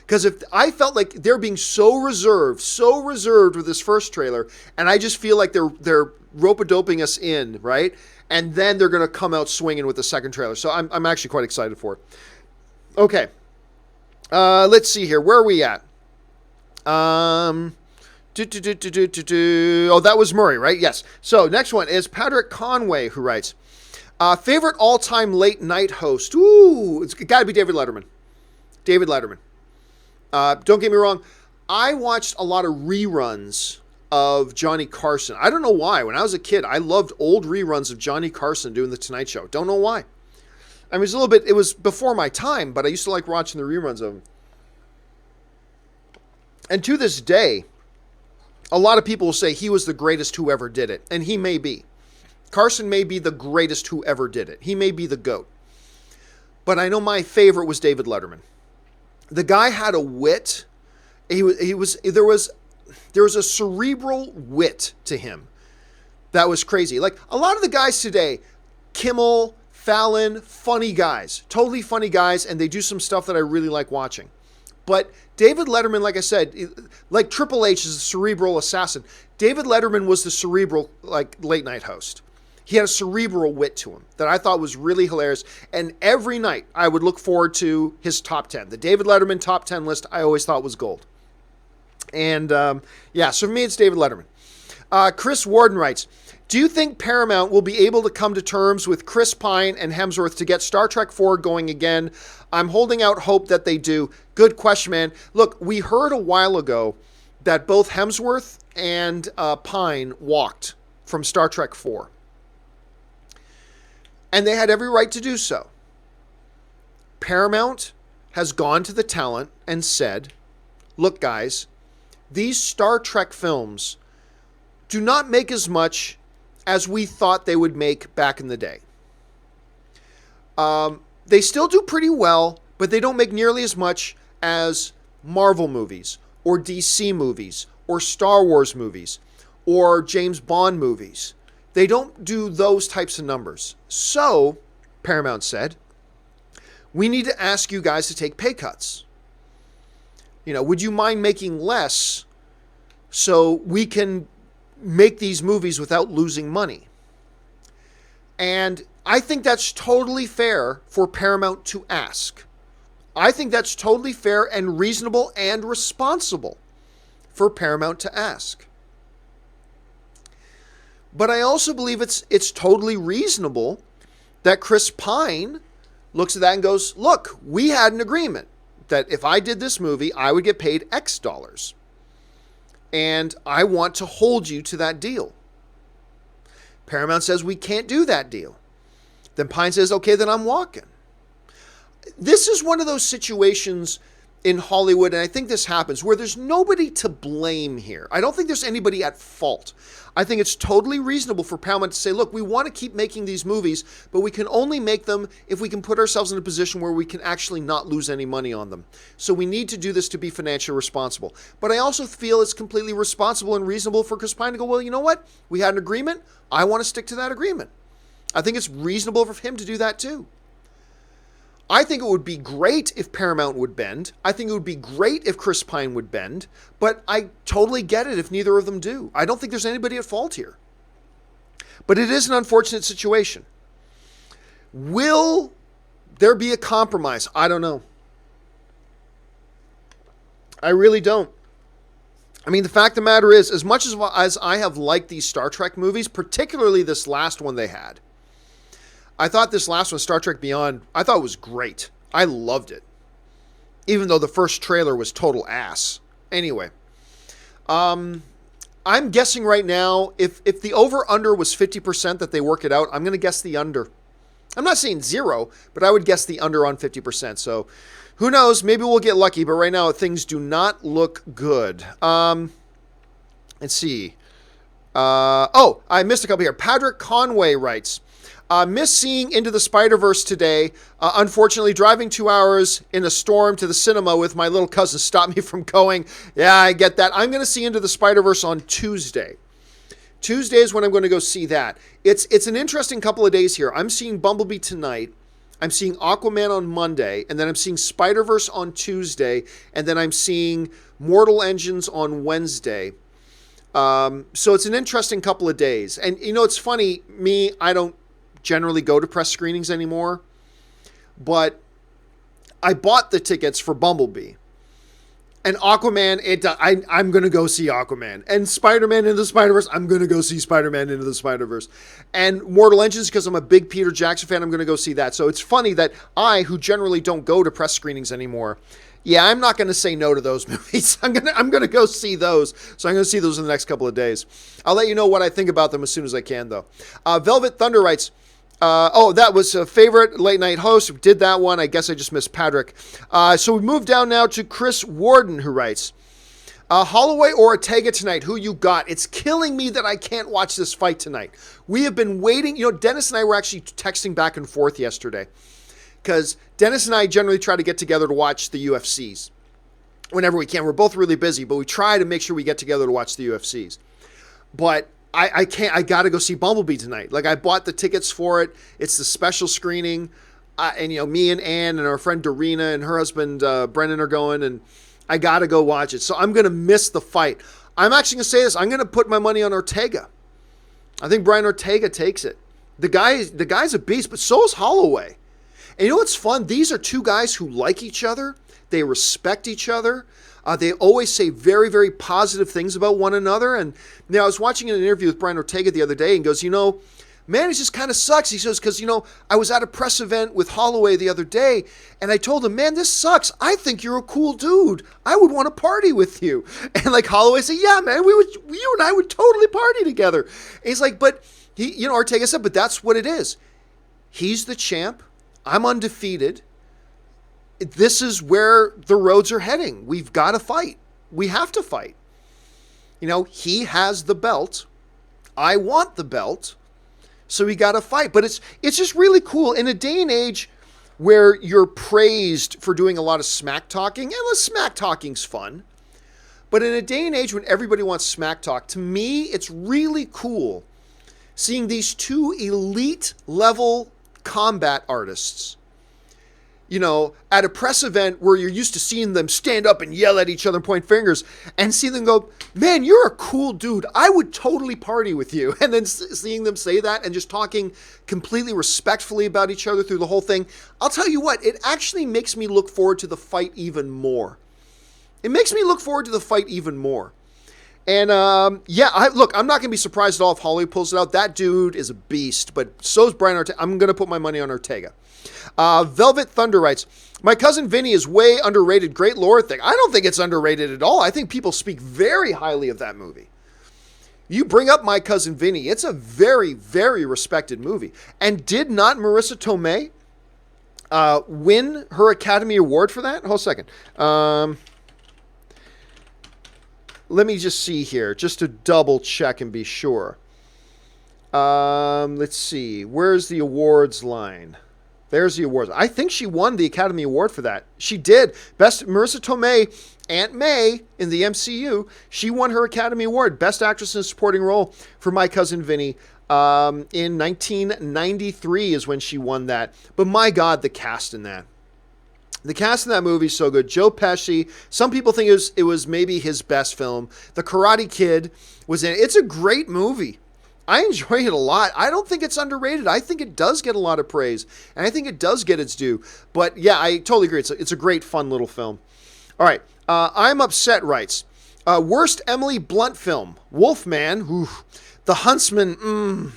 Because if I felt like they're being so reserved with this first trailer, and I just feel like they're rope-a-doping us in, right? And then they're going to come out swinging with the second trailer. So I'm actually quite excited for it. Okay. Let's see here. Where are we at? Oh, that was Murray, right? Yes. So next one is Patrick Conway, who writes, favorite all-time late night host. Ooh, it's got to be David Letterman. Don't get me wrong. I watched a lot of reruns of Johnny Carson. I don't know why. When I was a kid, I loved old reruns of Johnny Carson doing The Tonight Show. Don't know why. I mean, it was before my time, but I used to like watching the reruns of them. And to this day, a lot of people will say he was the greatest who ever did it. And he may be. Carson may be the greatest who ever did it. He may be the GOAT. But I know my favorite was David Letterman. The guy had a wit. There was a cerebral wit to him that was crazy. Like a lot of the guys today, Kimmel, Fallon, funny guys, totally funny guys, and they do some stuff that I really like watching. But David Letterman, like I said, like Triple H is a cerebral assassin. David Letterman was the cerebral, like, late night host. He had a cerebral wit to him that I thought was really hilarious. And every night I would look forward to his top 10. The David Letterman top 10 list I always thought was gold. And so for me, it's David Letterman. Chris Warden writes, do you think Paramount will be able to come to terms with Chris Pine and Hemsworth to get Star Trek 4 going again? I'm holding out hope that they do. Good question, man. Look, we heard a while ago that both Hemsworth and Pine walked from Star Trek 4. And they had every right to do so. Paramount has gone to the talent and said, look, guys, these Star Trek films do not make as much as we thought they would make back in the day. They still do pretty well, but they don't make nearly as much as Marvel movies or DC movies or Star Wars movies or James Bond movies. They don't do those types of numbers. So, Paramount said, we need to ask you guys to take pay cuts. Would you mind making less so we can make these movies without losing money? And I think that's totally fair for Paramount to ask. I think that's totally fair and reasonable and responsible for Paramount to ask. But I also believe it's totally reasonable that Chris Pine looks at that and goes, look, we had an agreement that if I did this movie, I would get paid X dollars. And I want to hold you to that deal. Paramount says we can't do that deal. Then Pine says, okay, then I'm walking. This is one of those situations in Hollywood, and I think this happens, where there's nobody to blame here. I don't think there's anybody at fault. I think it's totally reasonable for Paramount to say, look, we want to keep making these movies, but we can only make them if we can put ourselves in a position where we can actually not lose any money on them. So we need to do this to be financially responsible. But I also feel it's completely responsible and reasonable for Chris Pine to go, well, you know what? We had an agreement. I want to stick to that agreement. I think it's reasonable for him to do that too. I think it would be great if Paramount would bend. I think it would be great if Chris Pine would bend, but I totally get it if neither of them do. I don't think there's anybody at fault here. But it is an unfortunate situation. Will there be a compromise? I don't know. I really don't. I mean, the fact of the matter is, as much as I have liked these Star Trek movies, particularly this last one they had, I thought this last one, Star Trek Beyond, I thought it was great. I loved it. Even though the first trailer was total ass. Anyway. I'm guessing right now, if the over-under was 50% that they work it out, I'm going to guess the under. I'm not saying 0, but I would guess the under on 50%. So, who knows? Maybe we'll get lucky, but right now things do not look good. Let's see. I missed a couple here. Patrick Conway writes, miss seeing Into the Spider-Verse today. Unfortunately, driving 2 hours in a storm to the cinema with my little cousin stopped me from going. Yeah, I get that. I'm going to see Into the Spider-Verse on Tuesday. Tuesday is when I'm going to go see that. It's an interesting couple of days here. I'm seeing Bumblebee tonight. I'm seeing Aquaman on Monday. And then I'm seeing Spider-Verse on Tuesday. And then I'm seeing Mortal Engines on Wednesday. So it's an interesting couple of days. And, it's funny. I don't generally go to press screenings anymore, but I bought the tickets for Bumblebee and Aquaman. I'm going to go see Aquaman, and Spider-Man Into the Spider-Verse. I'm going to go see Spider-Man Into the Spider-Verse, and Mortal Engines, because I'm a big Peter Jackson fan, I'm going to go see that. So it's funny that I, who generally don't go to press screenings anymore, I'm not going to say no to those movies. I'm going to go see those. So I'm going to see those in the next couple of days. I'll let you know what I think about them as soon as I can, though. Velvet Thunder writes, that was a favorite late night host. Did that one. I guess I just missed Patrick. So we move down now to Chris Warden, who writes, Holloway or Ortega tonight, who you got? It's killing me that I can't watch this fight tonight. We have been waiting. You know, Dennis and I were actually texting back and forth yesterday because Dennis and I generally try to get together to watch the UFCs whenever we can. We're both really busy, but we try to make sure we get together to watch the UFCs. But I can't. I got to go see Bumblebee tonight. Like, I bought the tickets for it. It's the special screening. And, you know, me and Ann and our friend Dorina and her husband Brennan are going, and I got to go watch it. So I'm going to miss the fight. I'm actually going to say this. I'm going to put my money on Ortega. I think Brian Ortega takes it. The guy's a beast, but so is Holloway. And you know what's fun? These are two guys who like each other. They respect each other. They always say very, very positive things about one another. And you know, I was watching an interview with Brian Ortega the other day and goes, you know, man, it just kind of sucks. He says, because, you know, I was at a press event with Holloway the other day, and I told him, man, this sucks. I think you're a cool dude. I would want to party with you. And like Holloway said, yeah, man, you and I would totally party together. And he's like, but he, you know, Ortega said, but that's what it is. He's the champ. I'm undefeated. This is where the roads are heading. We've got to fight. We have to fight. You know, he has the belt. I want the belt. So we got to fight. But it's just really cool. In a day and age where you're praised for doing a lot of smack talking, and smack talking's fun. But in a day and age when everybody wants smack talk, to me, it's really cool seeing these two elite level combat artists, you know, at a press event where you're used to seeing them stand up and yell at each other and point fingers, and see them go, man, you're a cool dude. I would totally party with you. And then seeing them say that and just talking completely respectfully about each other through the whole thing. I'll tell you what, it actually makes me look forward to the fight even more. It makes me look forward to the fight even more. And yeah, I'm not going to be surprised at all if Holloway pulls it out. That dude is a beast, but so is Brian Ortega. I'm going to put my money on Ortega. Velvet Thunder writes, my cousin Vinny is way underrated. Great lore thing. I don't think it's underrated at all. I think people speak very highly of that movie. You bring up My Cousin Vinny. It's a very, very respected movie. And did not Marissa Tomei win her Academy Award for that? Hold a second. Let me just see here, just to double check and be sure. Let's see. Where's the awards line? There's the awards. I think she won the Academy Award for that. She did. Best Marissa Tomei, Aunt May in the MCU. She won her Academy Award. Best Actress in a Supporting Role for My Cousin Vinny. In 1993 is when she won that. But my God, the cast in that. The cast in that movie is so good. Joe Pesci. Some people think it was maybe his best film. The Karate Kid was in it. It's a great movie. I enjoy it a lot. I don't think it's underrated. I think it does get a lot of praise, and I think it does get its due. But yeah, I totally agree. It's a great, fun little film. All right. I'm Upset writes, worst Emily Blunt film. Wolfman. Oof. The Huntsman.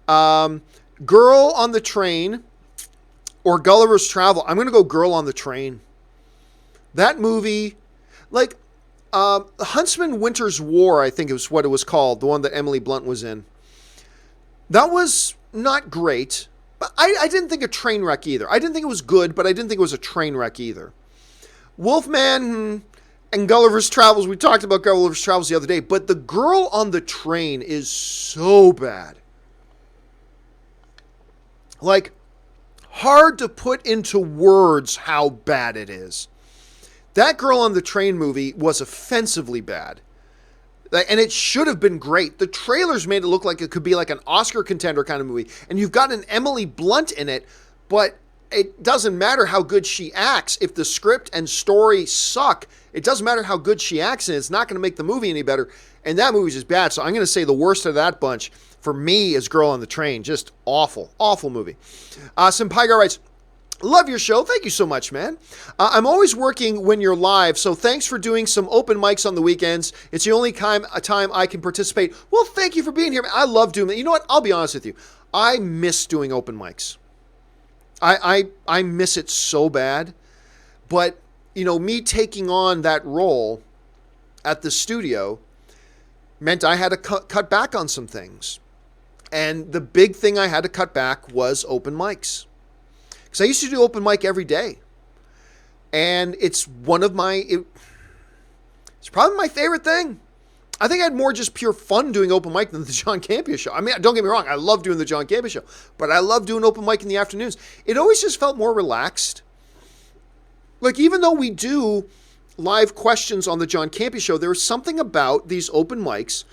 Girl on the Train. Or Gulliver's Travel. I'm going to go Girl on the Train. That movie, like, Huntsman Winter's War, I think it was what it was called, the one that Emily Blunt was in. That was not great. But I didn't think a train wreck either. I didn't think it was good, but I didn't think it was a train wreck either. Wolfman and Gulliver's Travels, we talked about Gulliver's Travels the other day, but the Girl on the Train is so bad. Like, hard to put into words how bad it is. That Girl on the Train movie was offensively bad. And it should have been great. The trailers made it look like it could be like an Oscar contender kind of movie. And you've got an Emily Blunt in it, but it doesn't matter how good she acts. If the script and story suck, it doesn't matter how good she acts, and it's not going to make the movie any better. And that movie's just bad. So I'm going to say the worst of that bunch for me is Girl on the Train. Just awful, awful movie. Simpaigar writes, love your show. Thank you so much, man. I'm always working when you're live, so thanks for doing some open mics on the weekends. It's the only time I can participate. Well, thank you for being here. I love doing it. You know what? I'll be honest with you. I miss doing open mics. I miss it so bad. But, you know, me taking on that role at the studio meant I had to cut back on some things. And the big thing I had to cut back was open mics. Because I used to do open mic every day. And it's one of my... It's probably my favorite thing. I think I had more just pure fun doing open mic than the John Campea show. I mean, don't get me wrong, I love doing the John Campea show, but I love doing open mic in the afternoons. It always just felt more relaxed. Like, even though we do live questions on the John Campea show, there was something about these open mics,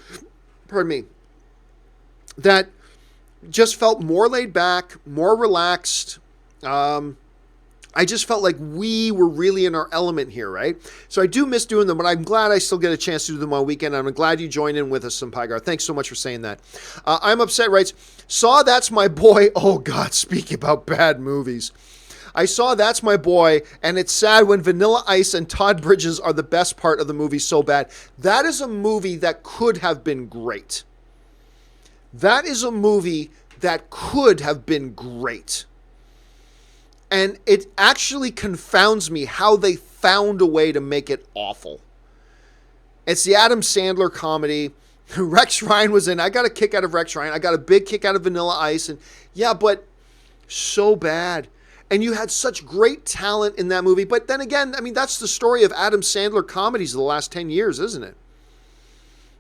pardon me, that just felt more laid back, more relaxed. I just felt like we were really in our element here, right? So I do miss doing them, but I'm glad I still get a chance to do them on weekend. I'm glad you joined in with us, Sampaigar. Thanks so much for saying that. I'm Upset writes, saw That's My Boy. Oh, God, speak about bad movies. I saw That's My Boy, and it's sad when Vanilla Ice and Todd Bridges are the best part of the movie so bad. That is a movie that could have been great. That is a movie that could have been great. And it actually confounds me how they found a way to make it awful. It's the Adam Sandler comedy. Rex Ryan was in. I got a kick out of Rex Ryan. I got a big kick out of Vanilla Ice. And yeah, but so bad. And you had such great talent in that movie. But then again, I mean, that's the story of Adam Sandler comedies of the last 10 years, isn't it?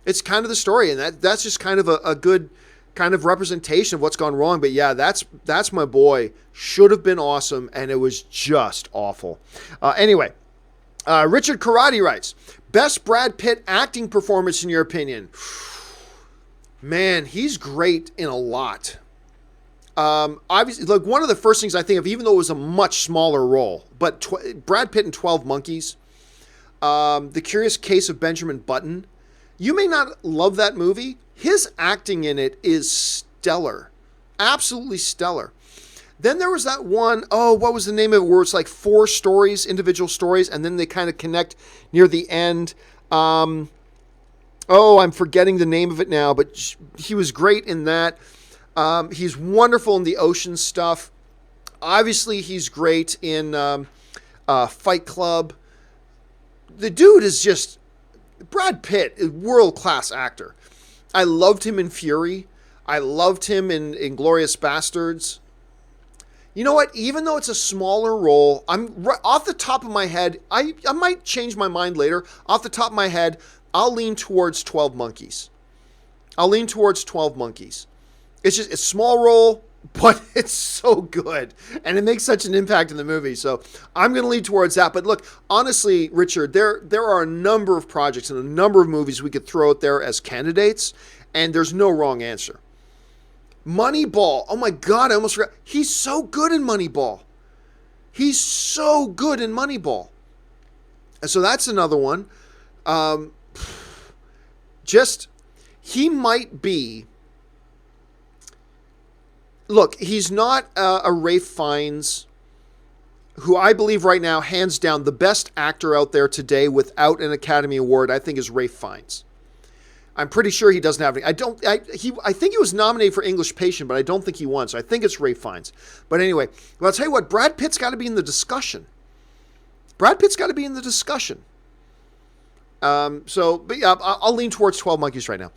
It's kind of the story. And that's just kind of a good kind of representation of what's gone wrong. But yeah, that's My Boy. Should have been awesome, and it was just awful. Anyway, Richard Karate writes, best Brad Pitt acting performance in your opinion? Man, he's great in a lot. Obviously, like, one of the first things I think of, even though it was a much smaller role, but Brad Pitt in 12 Monkeys, The Curious Case of Benjamin Button. You may not love that movie. His acting in it is stellar. Absolutely stellar. Then there was that one, what was the name of it, where it's like 4 stories, individual stories, and then they kind of connect near the end. I'm forgetting the name of it now, but he was great in that. He's wonderful in the ocean stuff. Obviously, he's great in Fight Club. The dude is just, Brad Pitt, a world-class actor. I loved him in Fury. I loved him in Inglourious Bastards. You know what? Even though it's a smaller role, off the top of my head, I might change my mind later. Off the top of my head, I'll lean towards 12 Monkeys. It's just a small role, but it's so good. And it makes such an impact in the movie. So I'm going to lean towards that. But look, honestly, Richard, there are a number of projects and a number of movies we could throw out there as candidates, and there's no wrong answer. Moneyball. Oh my God, I almost forgot. He's so good in Moneyball. And so that's another one. He might be. Look, he's not a Ralph Fiennes, who I believe right now, hands down, the best actor out there today without an Academy Award, I think, is Ralph Fiennes. I'm pretty sure he doesn't have any. I think he was nominated for English Patient, but I don't think he won. So I think it's Ralph Fiennes. But anyway, well, I'll tell you what, Brad Pitt's got to be in the discussion. But yeah, I'll lean towards 12 Monkeys right now.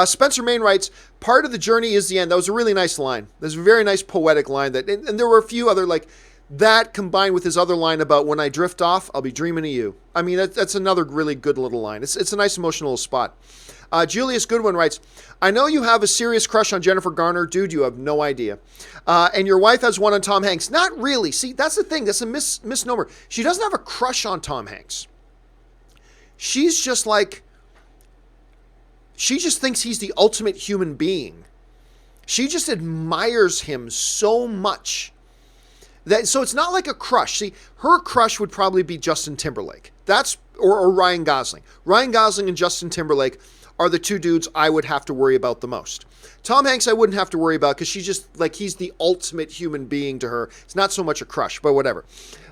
Spencer Main writes, part of the journey is the end. That was a really nice line. There's a very nice poetic line and there were a few other, like that combined with his other line about when I drift off, I'll be dreaming of you. I mean, that's another really good little line. It's a nice emotional spot. Julius Goodwin writes, I know you have a serious crush on Jennifer Garner. Dude, you have no idea. And your wife has one on Tom Hanks. Not really. See, that's the thing. That's a misnomer. She doesn't have a crush on Tom Hanks. She's just like, she just thinks he's the ultimate human being. She just admires him so much. So it's not like a crush. See, her crush would probably be Justin Timberlake. Or Ryan Gosling. Ryan Gosling and Justin Timberlake are the two dudes I would have to worry about the most. Tom Hanks I wouldn't have to worry about because she's just like, he's the ultimate human being to her. It's not so much a crush, but whatever.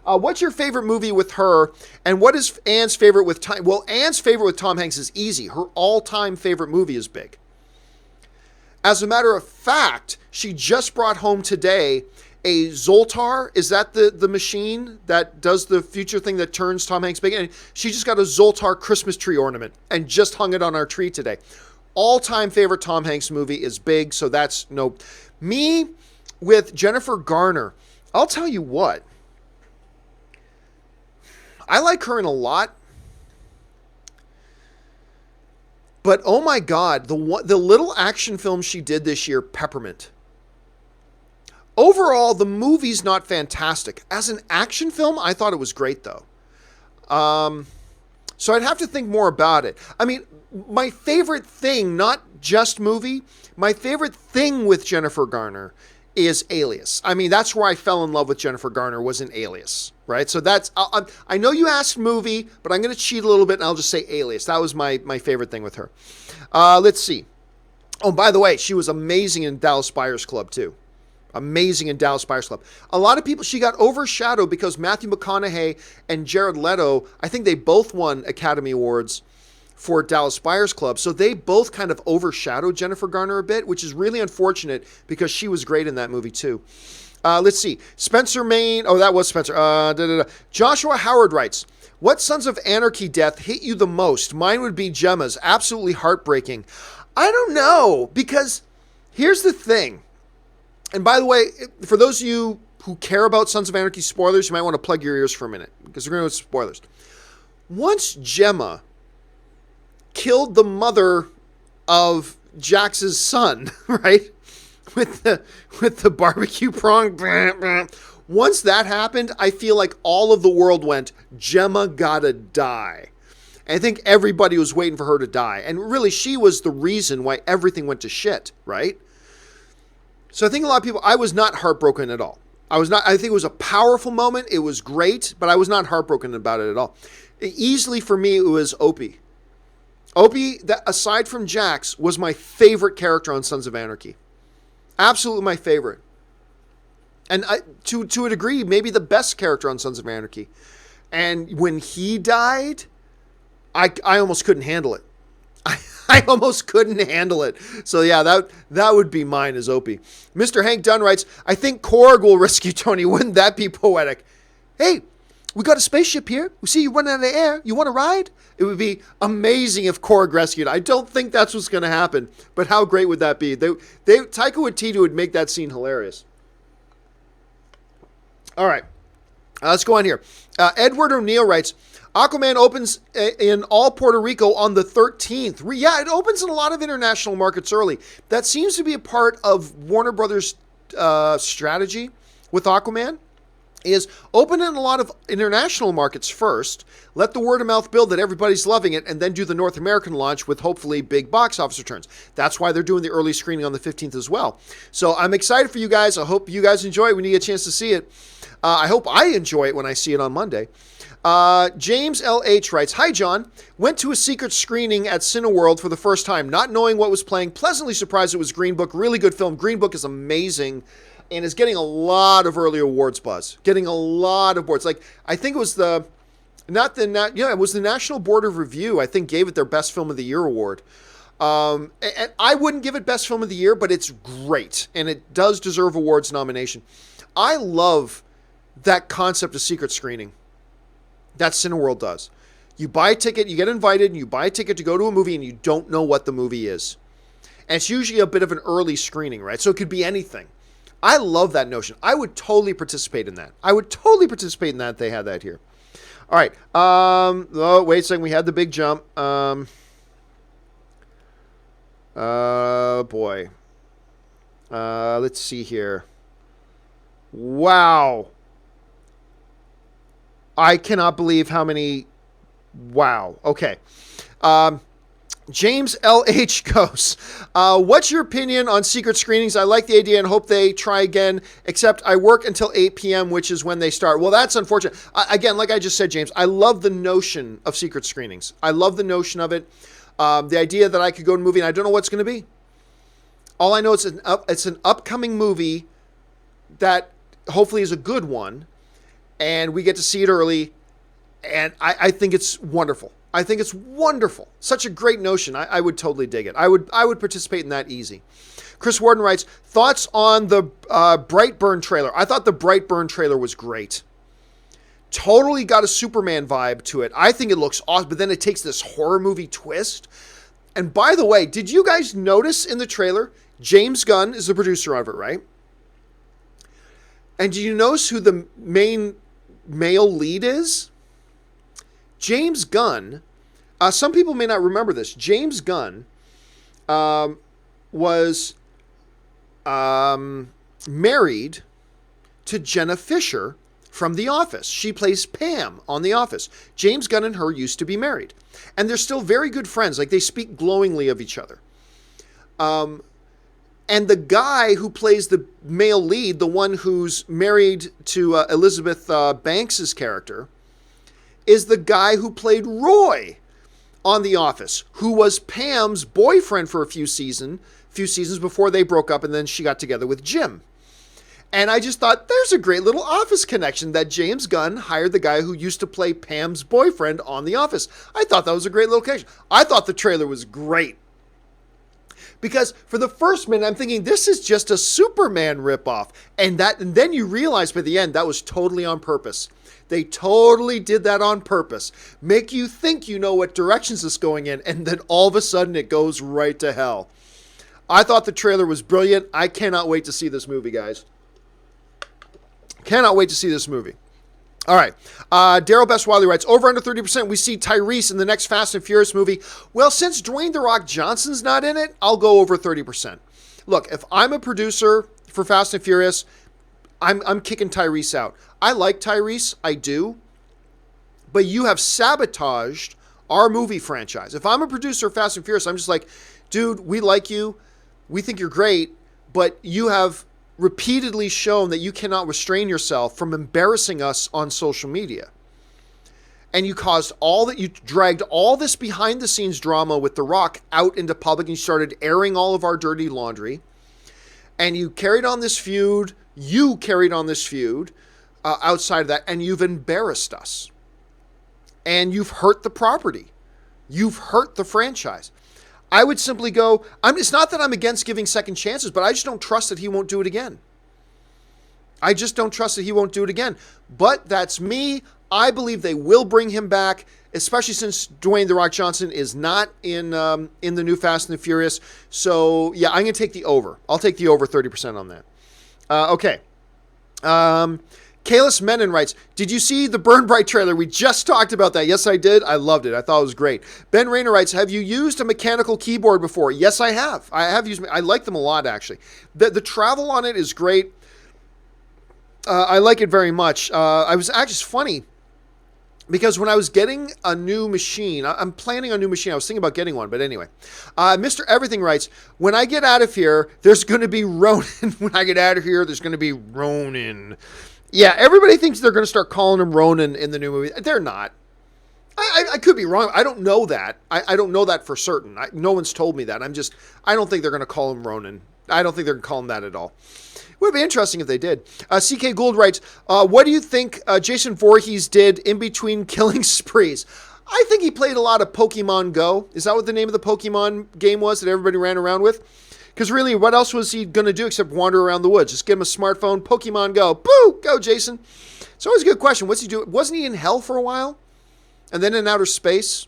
What's your favorite movie with her? And what is Anne's favorite with Tom? Well, Anne's favorite with Tom Hanks is easy. Her all-time favorite movie is Big. As a matter of fact, she just brought home today a Zoltar. Is that the machine that does the future thing that turns Tom Hanks big? And she just got a Zoltar Christmas tree ornament and just hung it on our tree today. All-time favorite Tom Hanks movie is Big, so that's no. Me with Jennifer Garner, I'll tell you what. I like her in a lot. But oh my God, the little action film she did this year, Peppermint. Overall, the movie's not fantastic. As an action film, I thought it was great though. So I'd have to think more about it. I mean, my favorite thing, not just movie, my favorite thing with Jennifer Garner is Alias. I mean, that's where I fell in love with Jennifer Garner, was in Alias, right? So that's, I know you asked movie, but I'm going to cheat a little bit and I'll just say Alias. That was my favorite thing with her. Let's see. Oh, by the way, she was amazing in Dallas Buyers Club too. Amazing in Dallas Buyers Club. A lot of people, she got overshadowed because Matthew McConaughey and Jared Leto, I think they both won Academy Awards for Dallas Buyers Club. So they both kind of overshadowed Jennifer Garner a bit, which is really unfortunate because she was great in that movie too. Let's see. Spencer Main. Oh, that was Spencer. Joshua Howard writes, what Sons of Anarchy death hit you the most? Mine would be Gemma's. Absolutely heartbreaking. I don't know, because here's the thing. And by the way, for those of you who care about Sons of Anarchy spoilers, you might want to plug your ears for a minute because we're going to go with spoilers. Once Gemma killed the mother of Jax's son, right? With the barbecue prong. Once that happened, I feel like all of the world went, Gemma gotta die. And I think everybody was waiting for her to die. And really, she was the reason why everything went to shit, right? So I think a lot of people, I was not heartbroken at all. I think it was a powerful moment. It was great, but I was not heartbroken about it at all. Easily for me, it was Opie. Opie, that aside from Jax, was my favorite character on Sons of Anarchy. Absolutely my favorite. And to a degree, maybe the best character on Sons of Anarchy. And when he died, I almost couldn't handle it. I almost couldn't handle it. So yeah, that would be mine as Opie. Mr. Hank Dunn writes, I think Korg will rescue Tony. Wouldn't that be poetic? Hey, we got a spaceship here. We see you running out of air. You want to ride? It would be amazing if Korg rescued. I don't think that's what's going to happen, but how great would that be? Taika Waititi would make that scene hilarious. All right, let's go on here. Edward O'Neill writes, Aquaman opens in all Puerto Rico on the 13th. Yeah, it opens in a lot of international markets early. That seems to be a part of Warner Brothers' strategy with Aquaman, is open in a lot of international markets first, let the word of mouth build that everybody's loving it, and then do the North American launch with hopefully big box office returns. That's why they're doing the early screening on the 15th as well. So I'm excited for you guys. I hope you guys enjoy it when you get a chance to see it. I hope I enjoy it when I see it on Monday. James L.H. writes, Hi, John. Went to a secret screening at Cineworld for the first time, not knowing what was playing. Pleasantly surprised it was Green Book. Really good film. Green Book is amazing and is getting a lot of early awards buzz. Getting a lot of awards. Like, I think it was it was the National Board of Review, I think, gave it their Best Film of the Year award. And I wouldn't give it Best Film of the Year, but it's great. And it does deserve awards nomination. I love that concept of secret screening. That Cineworld does. You buy a ticket, you get invited, and you buy a ticket to go to a movie, and you don't know what the movie is. And it's usually a bit of an early screening, right? So it could be anything. I love that notion. I would totally participate in that. If they had that here. All right. Oh, wait a second. We had the big jump. Boy. Let's see here. Wow. I cannot believe how many. Wow. Okay. James L.H. goes, what's your opinion on secret screenings? I like the idea and hope they try again, except I work until 8 p.m., which is when they start. Well, that's unfortunate. Again, like I just said, James, I love the notion of secret screenings. I love the notion of it. The idea that I could go to a movie and I don't know what's going to be. All I know is it's an upcoming movie that hopefully is a good one, and we get to see it early, and I think it's wonderful. I think it's wonderful. Such a great notion. I would totally dig it. I would participate in that easy. Chris Warden writes, thoughts on the Brightburn trailer. I thought the Brightburn trailer was great. Totally got a Superman vibe to it. I think it looks awesome, but then it takes this horror movie twist. And by the way, did you guys notice in the trailer, James Gunn is the producer of it, right? And do you notice who the main male lead is? James Gunn Some people may not remember this. James Gunn was married to Jenna Fisher from The Office. She plays Pam on The Office. James Gunn and her used to be married. And they're still very good friends. Like, they speak glowingly of each other. And the guy who plays the male lead, the one who's married to Elizabeth Banks's character, is the guy who played Roy on The Office, who was Pam's boyfriend for a few seasons before they broke up, and then she got together with Jim. And I just thought, there's a great little Office connection that James Gunn hired the guy who used to play Pam's boyfriend on The Office. I thought that was a great little connection. I thought the trailer was great. Because for the first minute, I'm thinking, this is just a Superman ripoff. And then you realize by the end, that was totally on purpose. They totally did that on purpose. Make you think you know what directions it's going in, and then all of a sudden it goes right to hell. I thought the trailer was brilliant. I cannot wait to see this movie, guys. Cannot wait to see this movie. All right. Daryl Best Wiley writes, over under 30%, we see Tyrese in the next Fast and Furious movie. Well, since Dwayne The Rock Johnson's not in it, I'll go over 30%. Look, if I'm a producer for Fast and Furious, I'm kicking Tyrese out. I like Tyrese, I do. But you have sabotaged our movie franchise. If I'm a producer of Fast and Furious, I'm just like, dude, we like you. We think you're great, but you have repeatedly shown that you cannot restrain yourself from embarrassing us on social media. And you dragged all this behind the scenes drama with The Rock out into public, and you started airing all of our dirty laundry. And you carried on this feud. Outside of that, and you've embarrassed us. And you've hurt the property. You've hurt the franchise. I would simply go, it's not that I'm against giving second chances, but I just don't trust that he won't do it again. But that's me. I believe they will bring him back, especially since Dwayne The Rock Johnson is not in the new Fast and the Furious. So, yeah, I'm going to take the over. I'll take the over 30% on that. Okay. Kalis Menon writes, did you see the Burn Bright trailer? We just talked about that. Yes, I did. I loved it. I thought it was great. Ben Rayner writes, have you used a mechanical keyboard before? Yes, I have. I like them a lot, actually. The travel on it is great. I like it very much. It's funny because when I was getting a new machine, I'm planning a new machine. I was thinking about getting one, but anyway. Mr. Everything writes, when I get out of here, there's going to be Ronin. When I get out of here, there's going to be Ronin. Yeah, everybody thinks they're going to start calling him Ronin in the new movie. They're not. I could be wrong. I don't know that. I don't know that for certain. No one's told me that. I don't think they're going to call him Ronin. I don't think they're going to call him that at all. It would be interesting if they did. CK Gould writes, what do you think Jason Voorhees did in between killing sprees? I think he played a lot of Pokemon Go. Is that what the name of the Pokemon game was that everybody ran around with? Because really, what else was he going to do except wander around the woods? Just give him a smartphone, Pokemon Go. Boo! Go, Jason. It's always a good question. What's he doing? Wasn't he in hell for a while? And then in outer space?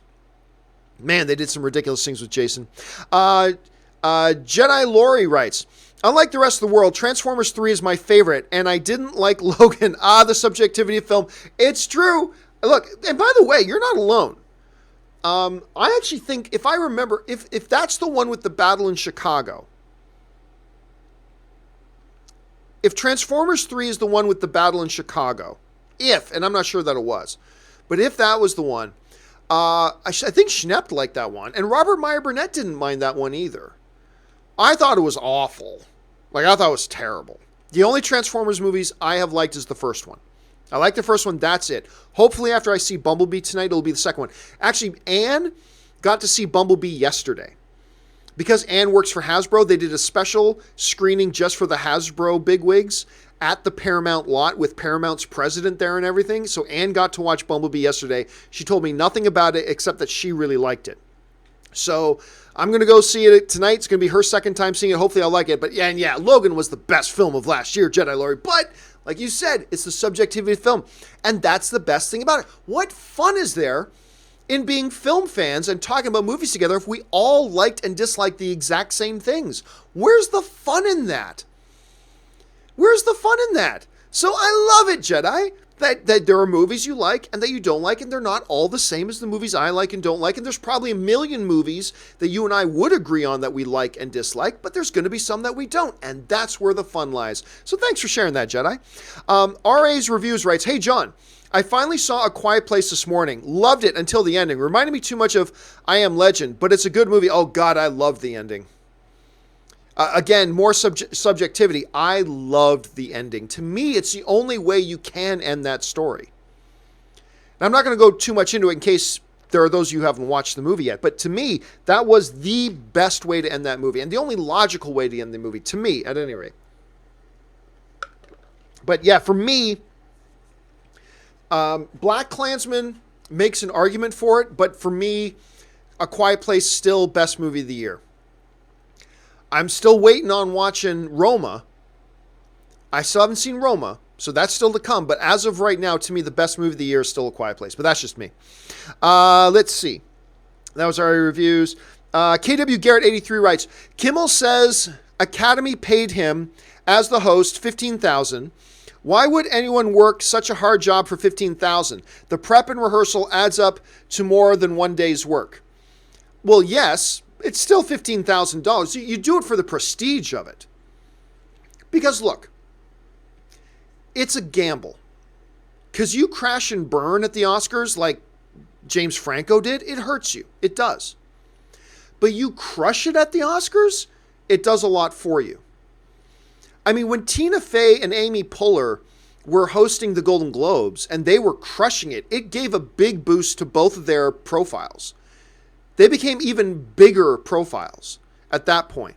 Man, they did some ridiculous things with Jason. Jedi Lori writes, unlike the rest of the world, Transformers 3 is my favorite, and I didn't like Logan. The subjectivity of film. It's true. Look, and by the way, you're not alone. I actually think, if I remember, if that's the one with the battle in Chicago, if Transformers 3 is the one with the battle in Chicago, and I'm not sure that it was, but if that was the one, I think Schnepp liked that one, and Robert Meyer Burnett didn't mind that one either. I thought it was awful. I thought it was terrible. The only Transformers movies I have liked is the first one. I like the first one, that's it. Hopefully after I see Bumblebee tonight, it'll be the second one. Actually, Anne got to see Bumblebee yesterday. Because Anne works for Hasbro, they did a special screening just for the Hasbro bigwigs at the Paramount lot with Paramount's president there and everything. So Anne got to watch Bumblebee yesterday. She told me nothing about it except that she really liked it. So I'm going to go see it tonight. It's going to be her second time seeing it. Hopefully I'll like it. But yeah, Logan was the best film of last year, Jedi Lori. But like you said, it's the subjectivity of film. And that's the best thing about it. What fun is there in being film fans and talking about movies together if we all liked and disliked the exact same things? Where's the fun in that? So I love it, Jedi. That there are movies you like and that you don't like, and they're not all the same as the movies I like and don't like. And there's probably a million movies that you and I would agree on that we like and dislike, but there's going to be some that we don't, and that's where the fun lies. So thanks for sharing that, Jedi. RA's Reviews writes, "Hey, John, I finally saw A Quiet Place this morning. Loved it until the ending. Reminded me too much of I Am Legend, but it's a good movie. Oh, God, I loved the ending." Again, more subjectivity. I loved the ending. To me, it's the only way you can end that story. And I'm not going to go too much into it in case there are those of you who haven't watched the movie yet. But to me, that was the best way to end that movie. And the only logical way to end the movie, to me, at any rate. But yeah, for me, Black Klansman makes an argument for it. But for me, A Quiet Place still best movie of the year. I'm still waiting on watching Roma. I still haven't seen Roma, so that's still to come. But as of right now, to me, the best movie of the year is still A Quiet Place. But that's just me. Let's see. That was our reviews. KW Garrett 83 writes, Kimmel says Academy paid him as the host $15,000. Why would anyone work such a hard job for $15,000? The prep and rehearsal adds up to more than one day's work. Well, yes. It's still $15,000. You do it for the prestige of it. Because look, it's a gamble. Because you crash and burn at the Oscars like James Franco did, it hurts you. It does. But you crush it at the Oscars, it does a lot for you. I mean, when Tina Fey and Amy Poehler were hosting the Golden Globes and they were crushing it, it gave a big boost to both of their profiles. They became even bigger profiles at that point.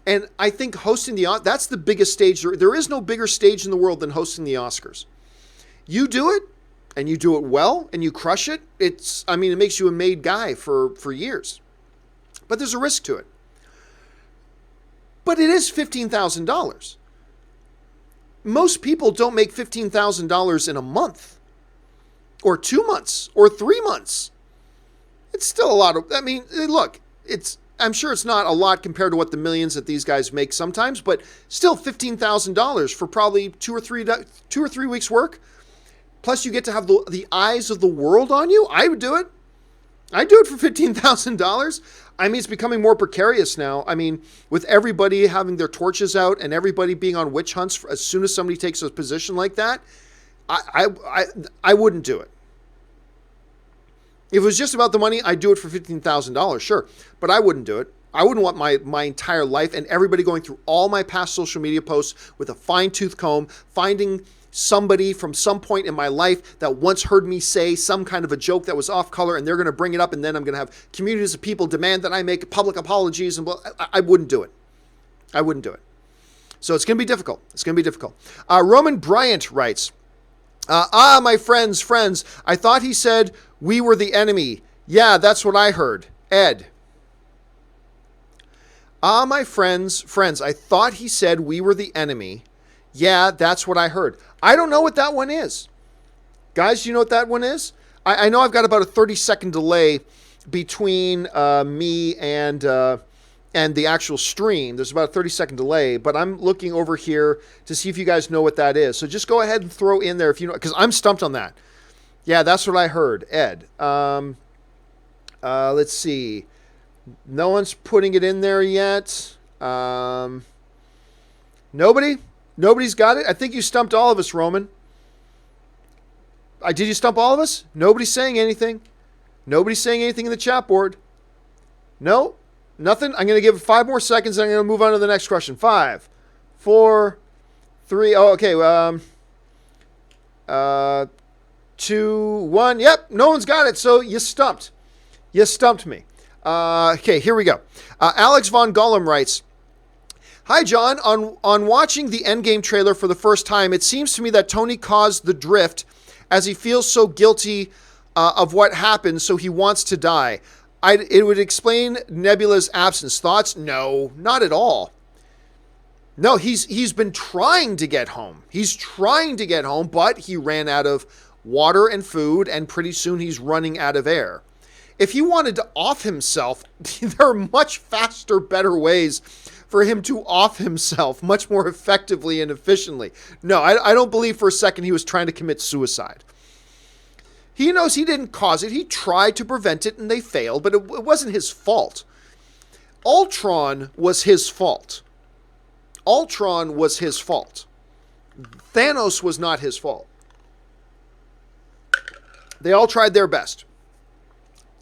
And I think hosting that's the biggest stage. There is no bigger stage in the world than hosting the Oscars. You do it, and you do it well, and you crush it. It makes you a made guy for years. But there's a risk to it. But it is $15,000. Most people don't make $15,000 in a month, or 2 months, or 3 months. It's still a lot of, look, I'm sure it's not a lot compared to what the millions that these guys make sometimes, but still $15,000 for probably 2 or 3 weeks work. Plus you get to have the eyes of the world on you. I would do it. I'd do it for $15,000. It's becoming more precarious now. With everybody having their torches out and everybody being on witch hunts as soon as somebody takes a position like that, I wouldn't do it. If it was just about the money, I'd do it for $15,000, sure. But I wouldn't do it. I wouldn't want my entire life and everybody going through all my past social media posts with a fine-tooth comb, finding somebody from some point in my life that once heard me say some kind of a joke that was off color, and they're going to bring it up, and then I'm going to have communities of people demand that I make public apologies. And I wouldn't do it. I wouldn't do it. So it's going to be difficult. Roman Bryant writes, my friends, I thought he said we were the enemy. Yeah, that's what I heard. Ed. My friends, I thought he said we were the enemy. Yeah, that's what I heard. I don't know what that one is. Guys, do you know what that one is? I know I've got about a 30-second delay between me and the actual stream. There's about a 30-second delay, but I'm looking over here to see if you guys know what that is. So just go ahead and throw in there if you know, because I'm stumped on that. Yeah, that's what I heard, Ed. Let's see. No one's putting it in there yet. Nobody? Nobody's got it? I think you stumped all of us, Roman. Did you stump all of us? Nobody's saying anything. Nobody's saying anything in the chat board. No? Nothing? I'm going to give it 5 more seconds and I'm going to move on to the next question. 5, 4, 3. Oh, okay. 2, 1. Yep, no one's got it. So you stumped. You stumped me. Okay, here we go. Alex Von Gollum writes, Hi, John. On watching the Endgame trailer for the first time, it seems to me that Tony caused the drift as he feels so guilty of what happened, so he wants to die. It would explain Nebula's absence. Thoughts? No, not at all. No, he's been trying to get home. He's trying to get home, but he ran out of water and food, and pretty soon he's running out of air. If he wanted to off himself, there are much faster, better ways for him to off himself much more effectively and efficiently. No, I don't believe for a second he was trying to commit suicide. He knows he didn't cause it. He tried to prevent it and they failed, but it wasn't his fault. Ultron was his fault. Ultron was his fault. Thanos was not his fault. They all tried their best.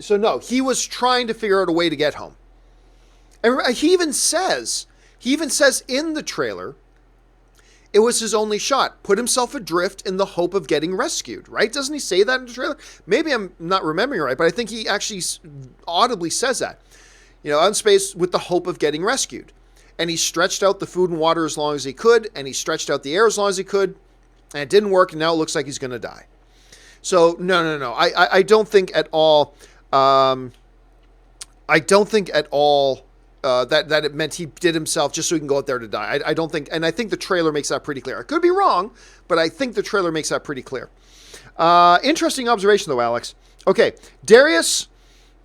So no, he was trying to figure out a way to get home. And he even says in the trailer, it was his only shot. Put himself adrift in the hope of getting rescued, right? Doesn't he say that in the trailer? Maybe I'm not remembering right, but I think he actually audibly says that. Out in space with the hope of getting rescued. And he stretched out the food and water as long as he could, and he stretched out the air as long as he could, and it didn't work, and now it looks like he's going to die. So, no. I don't think at all, that it meant he did himself just so he can go out there to die. I don't think, and I think the trailer makes that pretty clear. I could be wrong, but I think the trailer makes that pretty clear. Interesting observation, though, Alex. Okay, Darius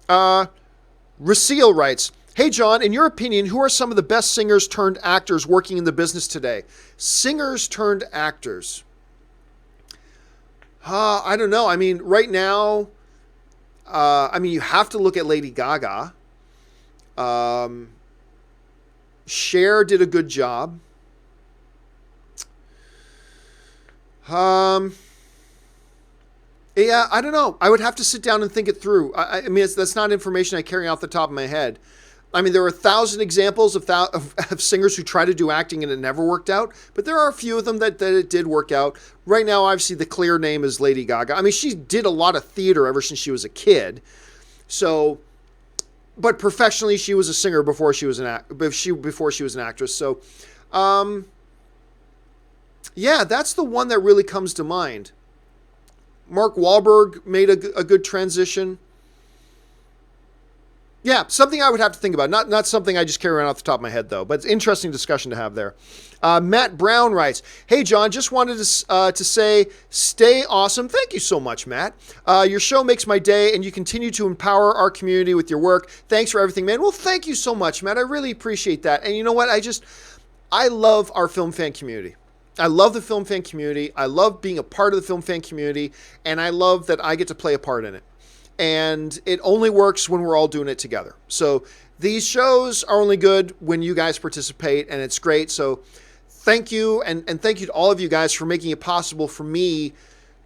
Raciel writes, hey, John, in your opinion, who are some of the best singers turned actors working in the business today? Singers turned actors. I don't know. I mean, right now, you have to look at Lady Gaga. Cher did a good job. Yeah, I don't know. I would have to sit down and think it through. I mean, that's not information I carry off the top of my head. I mean, there are 1,000 examples of singers who try to do acting and it never worked out, but there are a few of them that it did work out. Right now, obviously, the clear name is Lady Gaga. I mean, she did a lot of theater ever since she was a kid. So, but professionally, she was a singer before she was an actress. So, yeah, that's the one that really comes to mind. Mark Wahlberg made a good transition. Yeah, something I would have to think about. Not something I just carry around off the top of my head, though. But it's an interesting discussion to have there. Matt Brown writes, hey, John, just wanted to say, stay awesome. Thank you so much, Matt. Your show makes my day, and you continue to empower our community with your work. Thanks for everything, man. Well, thank you so much, Matt. I really appreciate that. And you know what? I love our film fan community. I love the film fan community. I love being a part of the film fan community, and I love that I get to play a part in it. And it only works when we're all doing it together. So these shows are only good when you guys participate, and it's great. So thank you, and thank you to all of you guys for making it possible for me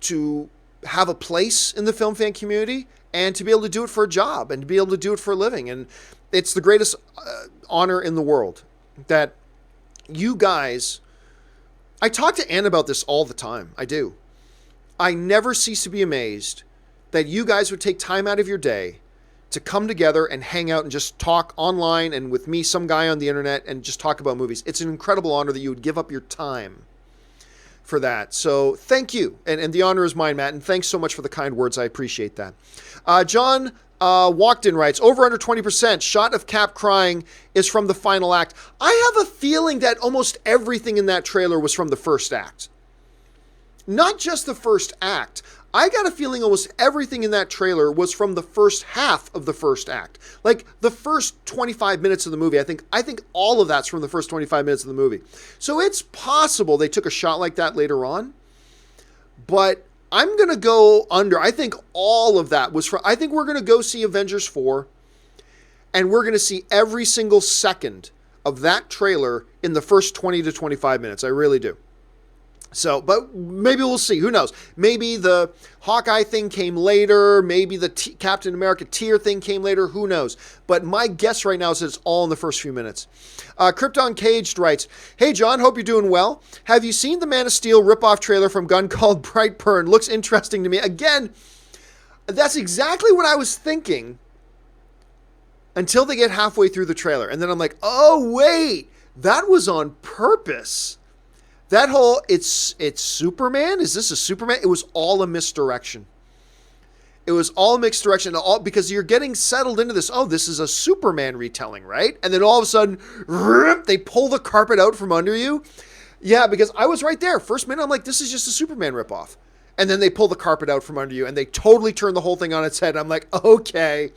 to have a place in the film fan community and to be able to do it for a job and to be able to do it for a living. And it's the greatest honor in the world that you guys... I talk to Ann about this all the time. I do. I never cease to be amazed that you guys would take time out of your day to come together and hang out and just talk online and with me, some guy on the internet, and just talk about movies. It's an incredible honor that you would give up your time for that. So thank you. And the honor is mine, Matt. And thanks so much for the kind words. I appreciate that. John Walkden writes, over under 20%, shot of Cap crying is from the final act. I have a feeling that almost everything in that trailer was from the first act. Not just the first act. I got a feeling almost everything in that trailer was from the first half of the first act. Like the first 25 minutes of the movie. I think all of that's from the first 25 minutes of the movie. So it's possible they took a shot like that later on. But I'm going to go under. I think all of that was from... I think we're going to go see Avengers 4. And we're going to see every single second of that trailer in the first 20 to 25 minutes. I really do. So, but maybe we'll see. Who knows? Maybe the Hawkeye thing came later. Maybe the Captain America tier thing came later. Who knows? But my guess right now is that it's all in the first few minutes. Krypton Caged writes, hey, John, hope you're doing well. Have you seen the Man of Steel ripoff trailer from Gun Called Brightburn? Looks interesting to me. Again, that's exactly what I was thinking until they get halfway through the trailer. And then I'm like, oh, wait, that was on purpose. That whole, it's Superman? Is this a Superman? It was all a misdirection. It was all a mixed direction, because you're getting settled into this, oh, this is a Superman retelling, right? And then all of a sudden, they pull the carpet out from under you. Yeah, because I was right there. First minute, I'm like, this is just a Superman ripoff. And then they pull the carpet out from under you, and they totally turn the whole thing on its head. I'm like, okay,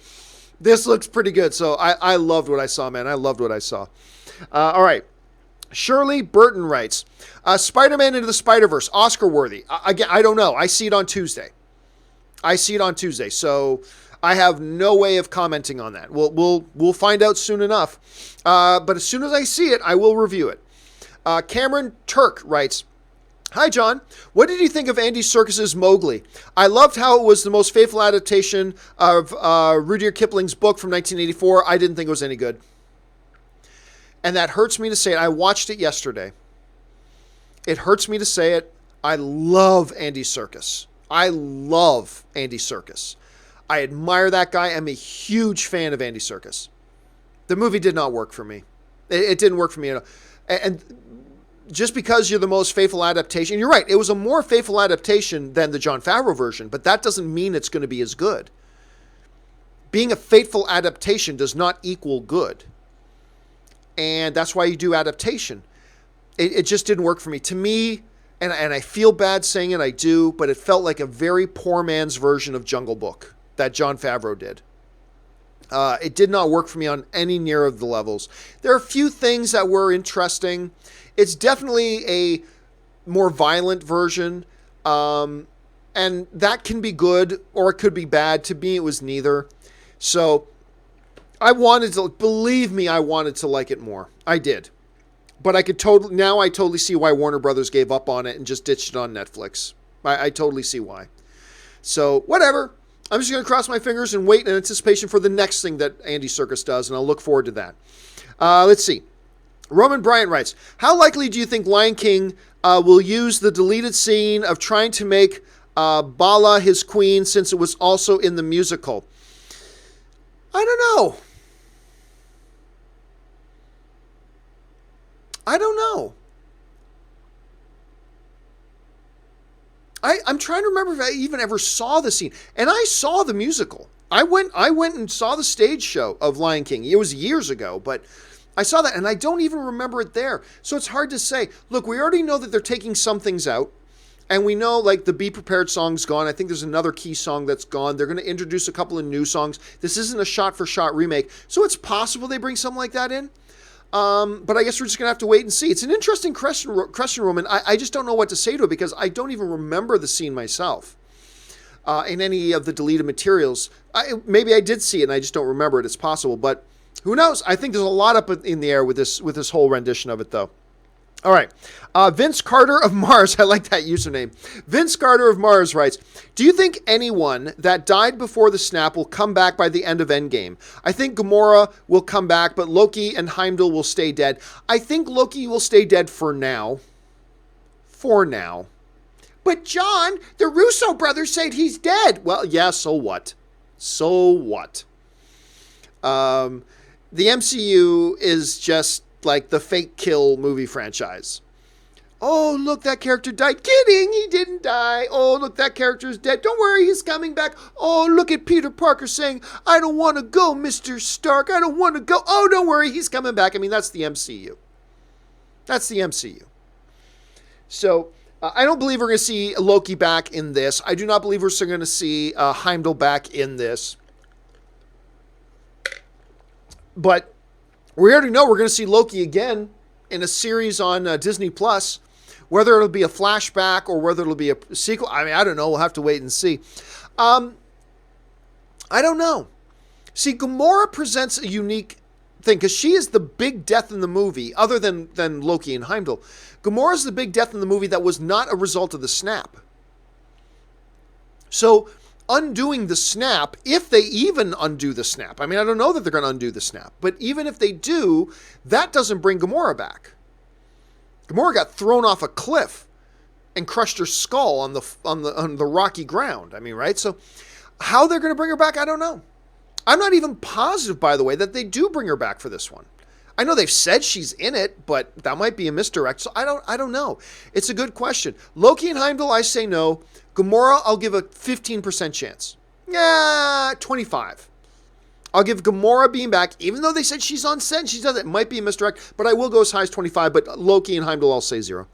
this looks pretty good. So I loved what I saw, man. I loved what I saw. All right. Shirley Burton writes, Spider-Man Into the Spider-Verse, Oscar worthy. Again, I don't know. I see it on Tuesday. So I have no way of commenting on that. We'll find out soon enough. But as soon as I see it, I will review it. Cameron Turk writes, Hi, John. What did you think of Andy Serkis's Mowgli? I loved how it was the most faithful adaptation of Rudyard Kipling's book from 1984. I didn't think it was any good. And that hurts me to say it. I watched it yesterday. It hurts me to say it. I love Andy Serkis. I admire that guy. I'm a huge fan of Andy Serkis. The movie did not work for me. It didn't work for me at all. And just because you're the most faithful adaptation, you're right, it was a more faithful adaptation than the Jon Favreau version, but that doesn't mean it's going to be as good. Being a faithful adaptation does not equal good. And that's why you do adaptation. It just didn't work for me. To me, and I feel bad saying it, I do, but it felt like a very poor man's version of Jungle Book that Jon Favreau did. It did not work for me on any near of the levels. There are a few things that were interesting. It's definitely a more violent version, and that can be good or it could be bad. To me, it was neither. So I wanted to like it more. I did. But I totally see why Warner Brothers gave up on it and just ditched it on Netflix. I totally see why. So, whatever. I'm just going to cross my fingers and wait in anticipation for the next thing that Andy Serkis does, and I'll look forward to that. Let's see. Roman Bryant writes, How likely do you think Lion King will use the deleted scene of trying to make Bala his queen since it was also in the musical? I don't know. I'm trying to remember if I even ever saw the scene. And I saw the musical. I went and saw the stage show of Lion King. It was years ago, but I saw that and I don't even remember it there. So it's hard to say. Look, we already know that they're taking some things out. And we know, like, the Be Prepared song's gone. I think there's another key song that's gone. They're going to introduce a couple of new songs. This isn't a shot-for-shot remake. So it's possible they bring something like that in. But I guess we're just going to have to wait and see. It's an interesting question, Roman. I just don't know what to say to it because I don't even remember the scene myself in any of the deleted materials. Maybe I did see it and I just don't remember it. It's possible, but who knows? I think there's a lot up in the air with this whole rendition of it, though. All right. Vince Carter of Mars. I like that username. Vince Carter of Mars writes, Do you think anyone that died before the snap will come back by the end of Endgame? I think Gamora will come back, but Loki and Heimdall will stay dead. I think Loki will stay dead for now. But John, the Russo brothers said he's dead. Well, yeah, so what? The MCU is just like the fake kill movie franchise. Oh, look, that character died. Kidding, he didn't die. Oh, look, that character is dead. Don't worry, he's coming back. Oh, look at Peter Parker saying, I don't want to go, Mr. Stark. I don't want to go. Oh, don't worry, he's coming back. I mean, that's the MCU. So, I don't believe we're going to see Loki back in this. I do not believe we're going to see Heimdall back in this. But we already know we're going to see Loki again in a series on Disney Plus. Whether it'll be a flashback or whether it'll be a sequel, I mean, I don't know. We'll have to wait and see. I don't know. See, Gamora presents a unique thing because she is the big death in the movie, other than Loki and Heimdall. Gamora is the big death in the movie that was not a result of the snap. So, undoing the snap, if they even undo the snap, I mean, I don't know that they're going to undo the snap, but even if they do, that doesn't bring Gamora back. Gamora got thrown off a cliff and crushed her skull on the rocky ground. I mean, right? So how they're going to bring her back, I don't know. I'm not even positive, by the way, that they do bring her back for this one. I know they've said she's in it, but that might be a misdirect. So I don't know. It's a good question. Loki and Heimdall, I say no. Gamora, I'll give a 15% chance. Yeah, 25. I'll give Gamora being back, even though they said she's on set and she does it. It might be a misdirect, but I will go as high as 25. But Loki and Heimdall, I'll say 0.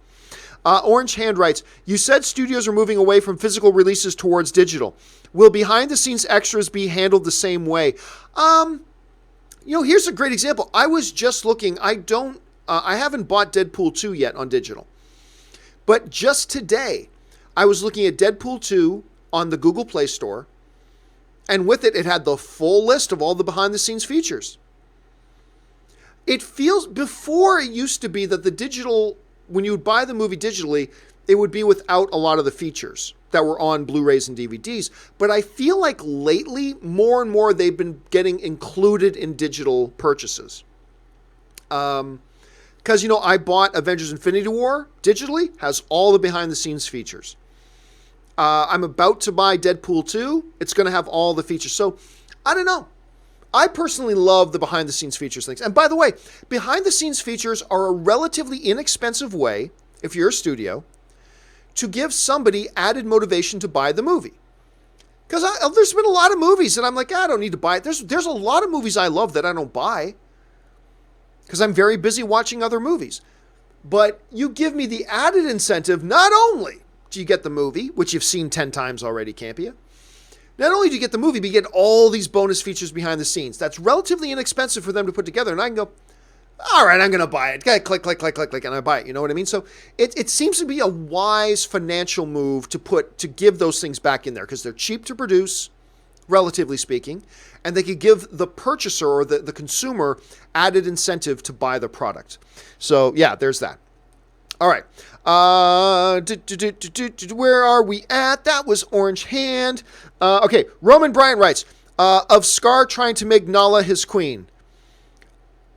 Orange Hand writes, You said studios are moving away from physical releases towards digital. Will behind-the-scenes extras be handled the same way? Here's a great example. I was just looking. I haven't bought Deadpool 2 yet on digital. But just today, I was looking at Deadpool 2 on the Google Play Store. And with it, it had the full list of all the behind-the-scenes features. It feels, before it used to be that the digital, when you would buy the movie digitally, it would be without a lot of the features that were on Blu-rays and DVDs. But I feel like lately, more and more, they've been getting included in digital purchases. Because, I bought Avengers Infinity War digitally, has all the behind-the-scenes features. I'm about to buy Deadpool 2. It's going to have all the features. So, I don't know. I personally love the behind-the-scenes features things. And by the way, behind-the-scenes features are a relatively inexpensive way, if you're a studio, to give somebody added motivation to buy the movie. Because there's been a lot of movies that I'm like, I don't need to buy it. There's a lot of movies I love that I don't buy because I'm very busy watching other movies. But you give me the added incentive, not only do you get the movie, which you've seen 10 times already, Campea, not only do you get the movie, but you get all these bonus features behind the scenes. That's relatively inexpensive for them to put together. And I can go, all right, I'm going to buy it. Click, click, click, click, and I buy it. You know what I mean? So it seems to be a wise financial move to give those things back in there because they're cheap to produce, relatively speaking, and they could give the purchaser or the consumer added incentive to buy the product. So, yeah, there's that. All right. Where are we at? That was Orange Hand. Okay, Roman Bryant writes, of Scar trying to make Nala his queen.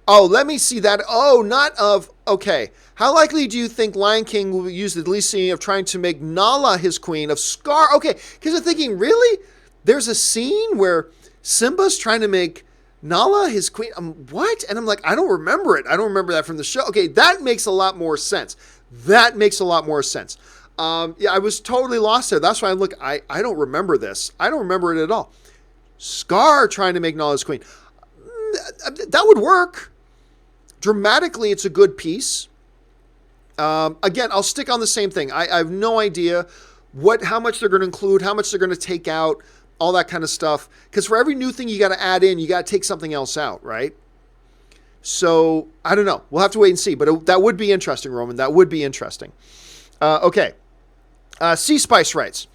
Oh, let me see that. Oh, not of... Okay. How likely do you think Lion King will use the least scene of trying to make Nala his queen of Scar? Okay, because I'm thinking, really? There's a scene where Simba's trying to make Nala his queen? What? And I'm like, I don't remember it. I don't remember that from the show. Okay, that makes a lot more sense. That makes a lot more sense. Yeah, I was totally lost there. That's why I'm looking. I don't remember this. I don't remember it at all. Scar trying to make Nala his queen. That would work. Dramatically, it's a good piece. Again, I'll stick on the same thing. I have no idea how much they're going to include, how much they're going to take out, all that kind of stuff. Because for every new thing you got to add in, you got to take something else out, right? So, I don't know. We'll have to wait and see. But that would be interesting, Roman. That would be interesting. Okay. C-Spice writes,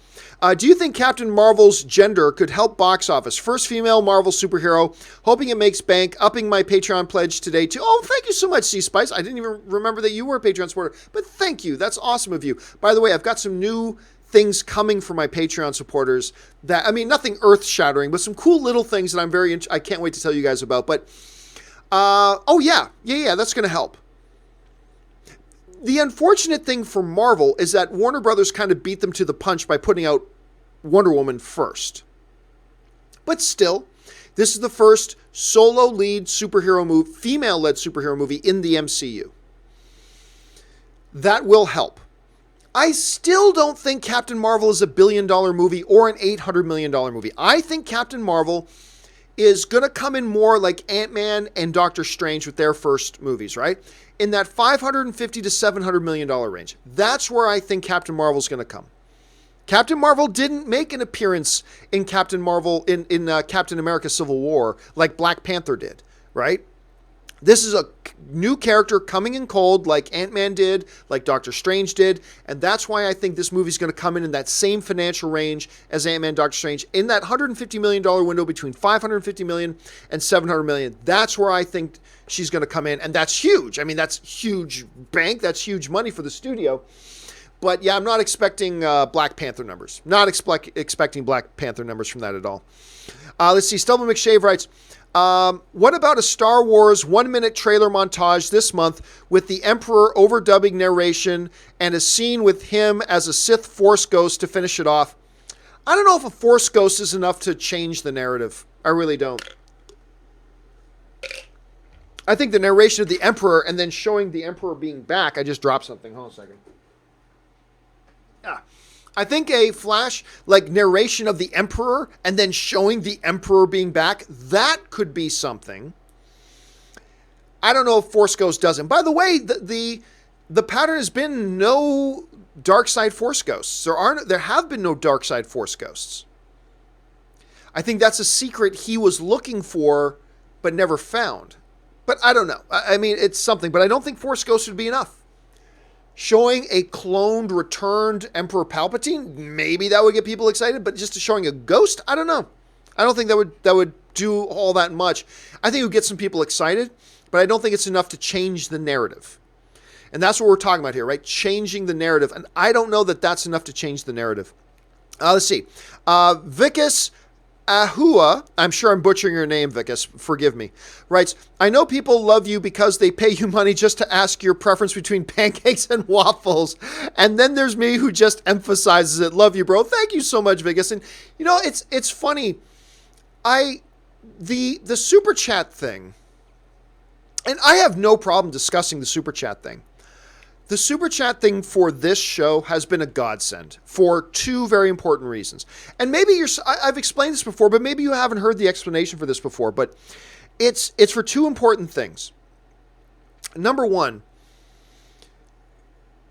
do you think Captain Marvel's gender could help box office? First female Marvel superhero, hoping it makes bank, upping my Patreon pledge today too. Oh, thank you so much, C-Spice. I didn't even remember that you were a Patreon supporter, but thank you. That's awesome of you. By the way, I've got some new things coming for my Patreon supporters nothing earth-shattering, but some cool little things that I can't wait to tell you guys about. But, yeah, that's going to help. The unfortunate thing for Marvel is that Warner Brothers kind of beat them to the punch by putting out Wonder Woman first. But still, this is the first solo lead superhero movie, female-led superhero movie in the MCU. That will help. I still don't think Captain Marvel is a $1 billion movie or an $800 million movie. I think Captain Marvel is going to come in more like Ant-Man and Doctor Strange with their first movies, right? In that $550 to $700 million range. That's where I think Captain Marvel's going to come. Captain Marvel didn't make an appearance in Captain Marvel, in Captain America Civil War, like Black Panther did, right? This is a new character coming in cold like Ant-Man did, like Doctor Strange did, and that's why I think this movie's going to come in that same financial range as Ant-Man, Doctor Strange, in that $150 million window between $550 million and $700 million. That's where I think she's going to come in, and that's huge. I mean, that's huge bank. That's huge money for the studio. But yeah, I'm not expecting Black Panther numbers. Not expecting Black Panther numbers from that at all. Let's see. Stubble McShave writes, what about a Star Wars 1-minute trailer montage this month with the Emperor overdubbing narration and a scene with him as a Sith Force Ghost to finish it off? I don't know if a Force Ghost is enough to change the narrative. I really don't. I think the narration of the Emperor and then showing the Emperor being back. I just dropped something. Hold on a second. I think a flash, like narration of the Emperor and then showing the Emperor being back, that could be something. I don't know if Force Ghost doesn't. By the way, the pattern has been no dark side Force Ghosts. There have been no dark side Force Ghosts. I think that's a secret he was looking for but never found. But I don't know. I mean, it's something, but I don't think Force Ghost would be enough. Showing a cloned, returned Emperor Palpatine, maybe that would get people excited, but just showing a ghost, I don't know. I don't think that would do all that much. I think it would get some people excited, but I don't think it's enough to change the narrative. And that's what we're talking about here, right? Changing the narrative. And I don't know that that's enough to change the narrative. Let's see. Vicus Ahua, I'm sure I'm butchering your name, Vicus, forgive me, writes, I know people love you because they pay you money just to ask your preference between pancakes and waffles. And then there's me who just emphasizes it. Love you, bro. Thank you so much, Vicus. And, you know, it's funny. The super chat thing, and I have no problem discussing the super chat thing. The super chat thing for this show has been a godsend for two very important reasons. And maybe I've explained this before, but maybe you haven't heard the explanation for this before, but it's for two important things. Number one,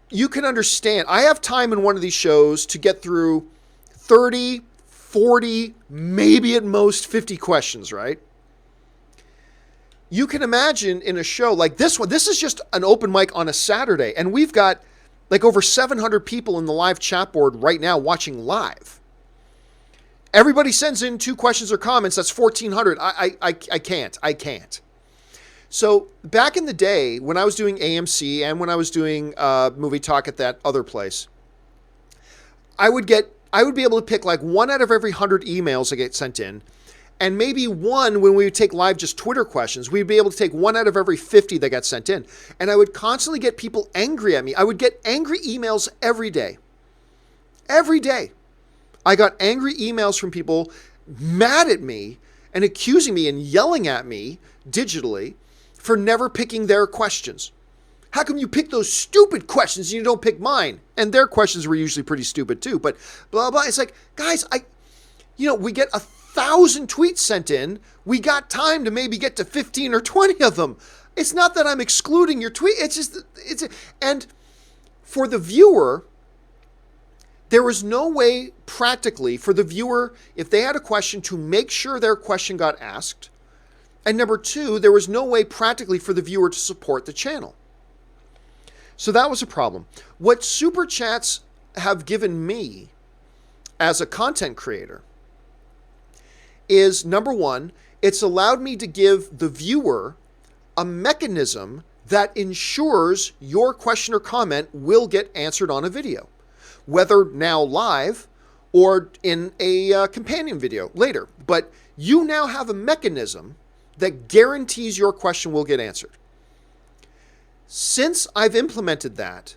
you can understand, I have time in one of these shows to get through 30, 40, maybe at most 50 questions, right? You can imagine in a show like this one, this is just an open mic on a Saturday, and we've got like over 700 people in the live chat board right now watching live. Everybody sends in 2 questions or comments. That's 1,400. I can't. So back in the day when I was doing AMC and when I was doing Movie Talk at that other place, I would be able to pick like 1 out of every 100 emails that get sent in. And maybe 1, when we would take live just Twitter questions, we'd be able to take 1 out of every 50 that got sent in. And I would constantly get people angry at me. I would get angry emails every day. Every day. I got angry emails from people mad at me and accusing me and yelling at me digitally for never picking their questions. How come you pick those stupid questions and you don't pick mine? And their questions were usually pretty stupid too, but blah, blah. It's like, guys, we get 1,000 tweets sent in. We got time to maybe get to 15 or 20 of them. It's not that I'm excluding your tweet. It's just, and for the viewer, there was no way practically for the viewer, if they had a question, to make sure their question got asked. And number 2, there was no way practically for the viewer to support the channel. So that was a problem. What super chats have given me as a content creator is, number 1, it's allowed me to give the viewer a mechanism that ensures your question or comment will get answered on a video, whether now live or in a companion video later. But you now have a mechanism that guarantees your question will get answered. Since I've implemented that,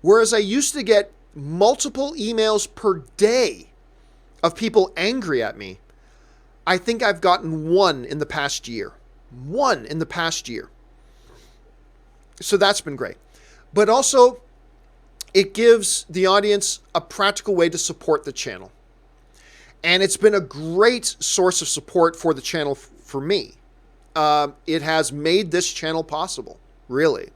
whereas I used to get multiple emails per day of people angry at me, I think I've gotten 1 in the past year. 1 in the past year. So that's been great. But also, it gives the audience a practical way to support the channel. And it's been a great source of support for the channel for me. It has made this channel possible, really.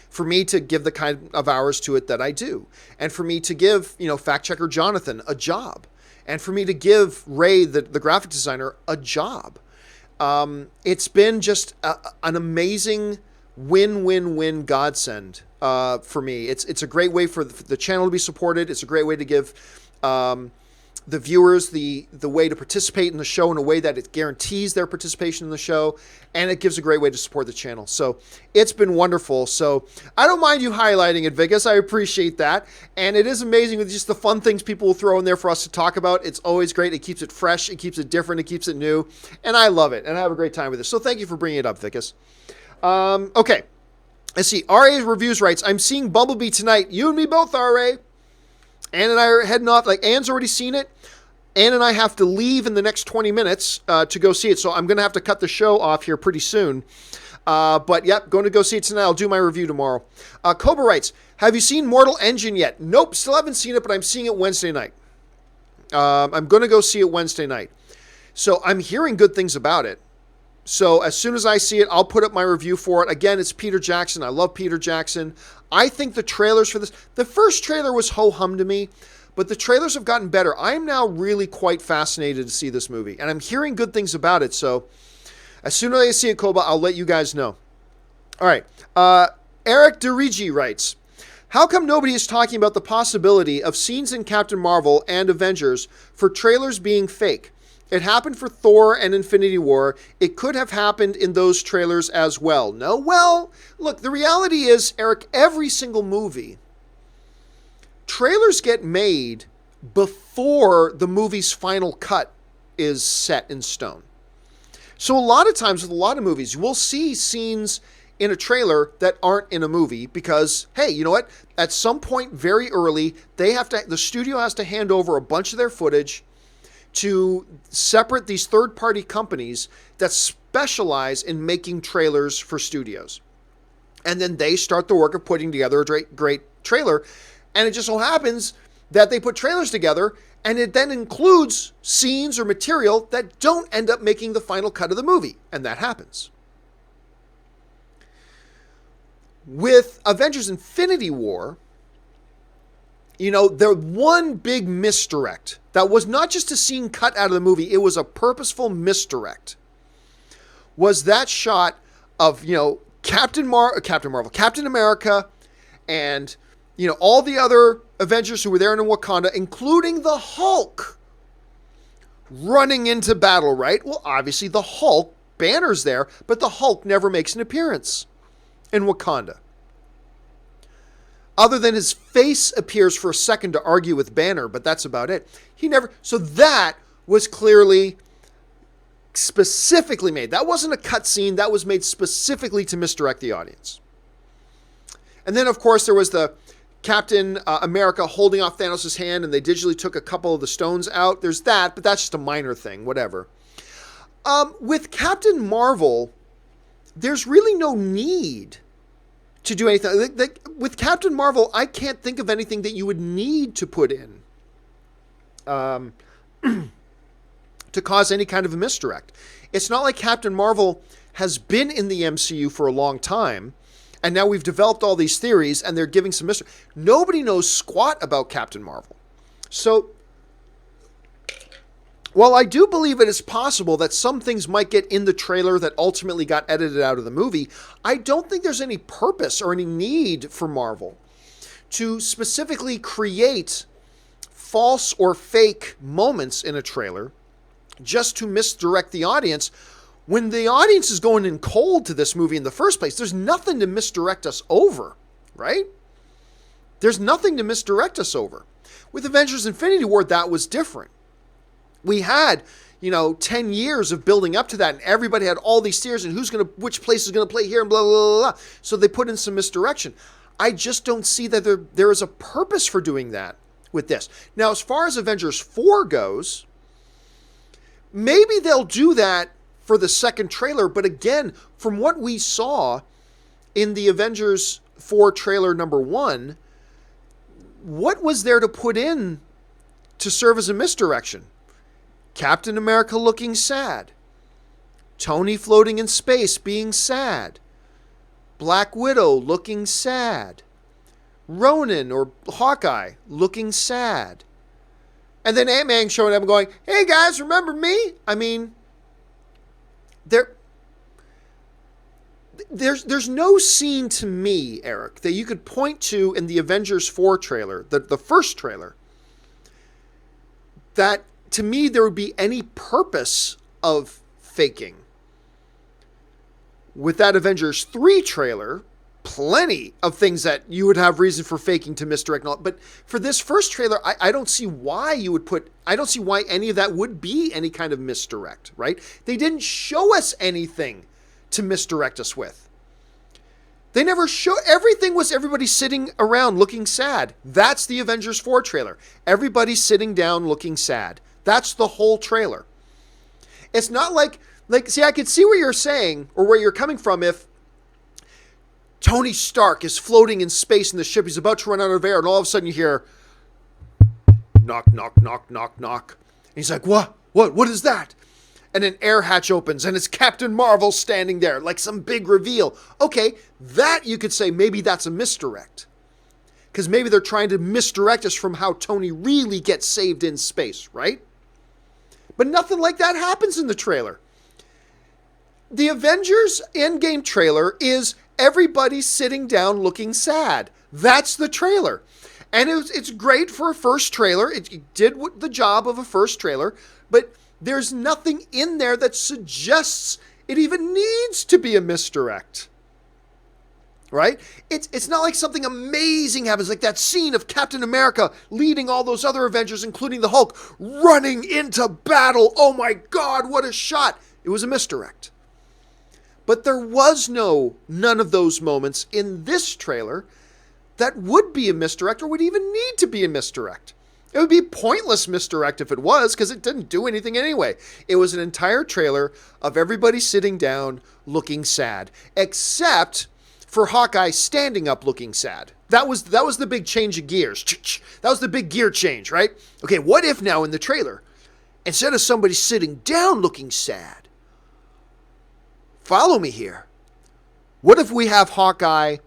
For me to give the kind of hours to it that I do. And for me to give, fact checker Jonathan a job. And for me to give Ray, the graphic designer, a job. It's been just an amazing win-win-win godsend for me. It's a great way for the channel to be supported. It's a great way to give the viewers the way to participate in the show in a way that it guarantees their participation in the show, and it gives a great way to support the channel. So it's been wonderful. So I don't mind you highlighting it, Vicus. I appreciate that. And it is amazing with just the fun things people will throw in there for us to talk about. It's always great. It keeps it fresh. It keeps it different. It keeps it new. And I love it. And I have a great time with it. So thank you for bringing it up, Vicus. Okay. Let's see. RA Reviews writes, I'm seeing Bumblebee tonight. You and me both, RA. Ann and I are heading off. Like, Ann's already seen it. Ann and I have to leave in the next 20 minutes to go see it. So I'm going to have to cut the show off here pretty soon. But yep, going to go see it tonight. I'll do my review tomorrow. Cobra writes, have you seen Mortal Engine yet? Nope, still haven't seen it, but I'm seeing it Wednesday night. I'm going to go see it Wednesday night. So I'm hearing good things about it. So as soon as I see it, I'll put up my review for it. Again, it's Peter Jackson. I love Peter Jackson. I think the trailers for this, the first trailer was ho-hum to me, but the trailers have gotten better. I am now really quite fascinated to see this movie, and I'm hearing good things about it. So As soon as I see it, Koba, I'll let you guys know. All right. Eric DeRigi writes, how come nobody is talking about the possibility of scenes in Captain Marvel and Avengers for trailers being fake? It happened for Thor and Infinity War. It could have happened in those trailers as well. No? Well, look, the reality is, Eric, every single movie, trailers get made before the movie's final cut is set in stone. So a lot of times with a lot of movies, you will see scenes in a trailer that aren't in a movie because, hey, you know what? At some point very early, the studio has to hand over a bunch of their footage to separate these third-party companies that specialize in making trailers for studios. And then they start the work of putting together a great trailer. And it just so happens that they put trailers together, and it then includes scenes or material that don't end up making the final cut of the movie. And that happens. With Avengers Infinity War, you know, there one big misdirect that was not just a scene cut out of the movie, it was a purposeful misdirect. Was that shot of, you know, Captain America, and, you know, all the other Avengers who were there in Wakanda, including the Hulk, running into battle, right? Well, obviously the Hulk, Banner's there, but the Hulk never makes an appearance in Wakanda. Other than his face appears for a second to argue with Banner, but that's about it. So that was clearly specifically made. That wasn't a cut scene. That was made specifically to misdirect the audience. And then, of course, there was the Captain America holding off Thanos' hand, and they digitally took a couple of the stones out. There's that, but that's just a minor thing, whatever. With Captain Marvel, there's really no need to do anything. With Captain Marvel, I can't think of anything that you would need to put in to cause any kind of a misdirect. It's not like Captain Marvel has been in the MCU for a long time, and now we've developed all these theories, and they're giving some mystery. Nobody knows squat about Captain Marvel. So, while I do believe it is possible that some things might get in the trailer that ultimately got edited out of the movie, I don't think there's any purpose or any need for Marvel to specifically create false or fake moments in a trailer just to misdirect the audience. When the audience is going in cold to this movie in the first place, there's nothing to misdirect us over, right? There's nothing to misdirect us over. With Avengers Infinity War, that was different. We had, 10 years of building up to that, and everybody had all these theories and which place is going to play here and blah, blah, blah, blah. So they put in some misdirection. I just don't see that there is a purpose for doing that with this. Now, as far as Avengers 4 goes, maybe they'll do that for the second trailer, but again, from what we saw in the Avengers 4 trailer number 1, what was there to put in to serve as a misdirection? Captain America looking sad. Tony floating in space being sad. Black Widow looking sad. Ronan or Hawkeye looking sad. And then Ant-Man showing up and going, hey guys, remember me? I mean, there's no scene to me, Eric, that you could point to in the Avengers 4 trailer, the first trailer, that to me there would be any purpose of faking. With that Avengers 3 trailer, plenty of things that you would have reason for faking to misdirect. But for this first trailer, I don't see why I don't see why any of that would be any kind of misdirect, right? They didn't show us anything to misdirect us with. They never show, everything was everybody sitting around looking sad. That's the Avengers 4 trailer. Everybody sitting down looking sad. That's the whole trailer. It's not like, see, I could see what you're saying or where you're coming from if Tony Stark is floating in space in the ship. He's about to run out of air, and all of a sudden you hear knock, knock, knock, knock, knock. And he's like, what? What is that? And an air hatch opens, and it's Captain Marvel standing there, like some big reveal. Okay, that you could say maybe that's a misdirect. Because maybe they're trying to misdirect us from how Tony really gets saved in space, right? But nothing like that happens in the trailer. The Avengers Endgame trailer is everybody sitting down looking sad. That's the trailer. And it's great for a first trailer. It did the job of a first trailer, but there's nothing in there that suggests it even needs to be a misdirect. Right? It's not like something amazing happens, like that scene of Captain America leading all those other Avengers, including the Hulk, running into battle. Oh my God, what a shot. It was a misdirect. But there was none of those moments in this trailer that would be a misdirect or would even need to be a misdirect. It would be a pointless misdirect if it was, because it didn't do anything anyway. It was an entire trailer of everybody sitting down looking sad, except for Hawkeye standing up looking sad. That was the big change of gears. That was the big gear change, right? Okay, what if now in the trailer, instead of somebody sitting down looking sad, follow me here, what if we have Hawkeye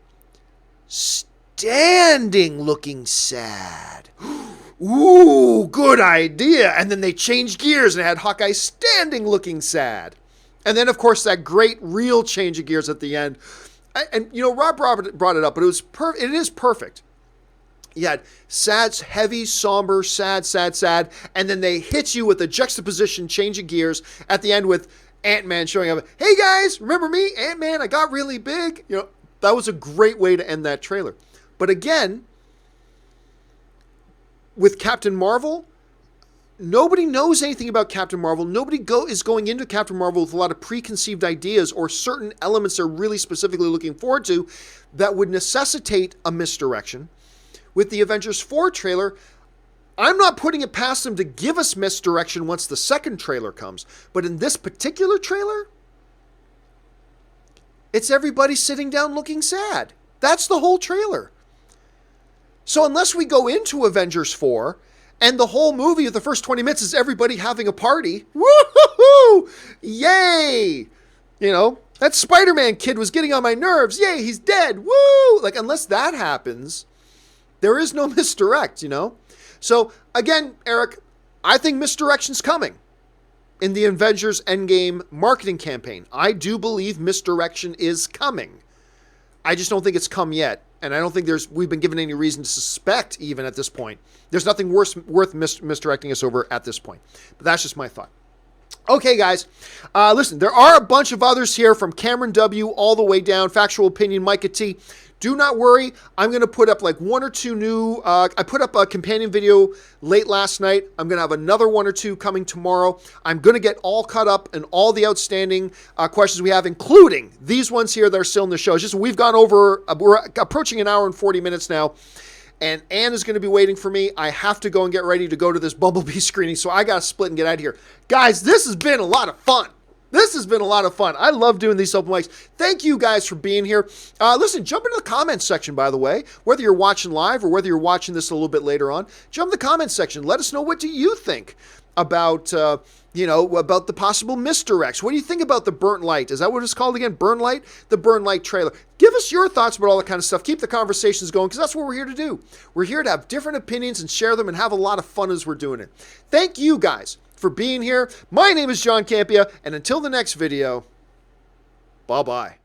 standing looking sad? Ooh, good idea. And then they changed gears and had Hawkeye standing looking sad. And then, of course, that great real change of gears at the end. And, Rob brought it up, but it is perfect. You had sad, heavy, somber, sad, and then they hit you with a juxtaposition, change of gears at the end with Ant-Man showing up. Hey, guys, remember me? Ant-Man, I got really big. That was a great way to end that trailer. But again, with Captain Marvel, nobody knows anything about Captain Marvel. Nobody is going into Captain Marvel with a lot of preconceived ideas or certain elements they're really specifically looking forward to that would necessitate a misdirection. With the Avengers 4 trailer, I'm not putting it past them to give us misdirection once the second trailer comes. But in this particular trailer, it's everybody sitting down looking sad. That's the whole trailer. So unless we go into Avengers 4 and the whole movie of the first 20 minutes is everybody having a party, woo-hoo-hoo, yay! That Spider-Man kid was getting on my nerves. Yay, he's dead. Woo! Unless that happens, there is no misdirect, So, again, Eric, I think misdirection's coming in the Avengers Endgame marketing campaign. I do believe misdirection is coming. I just don't think it's come yet. And I don't think we've been given any reason to suspect even at this point. There's nothing worth misdirecting us over at this point. But that's just my thought. Okay, guys. Listen, there are a bunch of others here from Cameron W. all the way down. Factual Opinion, Micah T. Do not worry. I'm going to put up one or two new... I put up a companion video late last night. I'm going to have another one or two coming tomorrow. I'm going to get all caught up in all the outstanding questions we have, including these ones here that are still in the show. It's just we've gone over... we're approaching an hour and 40 minutes now. And Ann is going to be waiting for me. I have to go and get ready to go to this Bumblebee screening, so I got to split and get out of here. Guys, this has been a lot of fun. This has been a lot of fun. I love doing these open mics. Thank you guys for being here. Listen, jump into the comments section, by the way. Whether you're watching live or whether you're watching this a little bit later on, jump in the comments section. Let us know, what do you think about, about the possible misdirects? What do you think about the burnt light? Is that what it's called again? Burn light? The burn light trailer. Give us your thoughts about all that kind of stuff. Keep the conversations going, because that's what we're here to do. We're here to have different opinions and share them and have a lot of fun as we're doing it. Thank you guys for being here. My name is John Campea, and until the next video, bye-bye.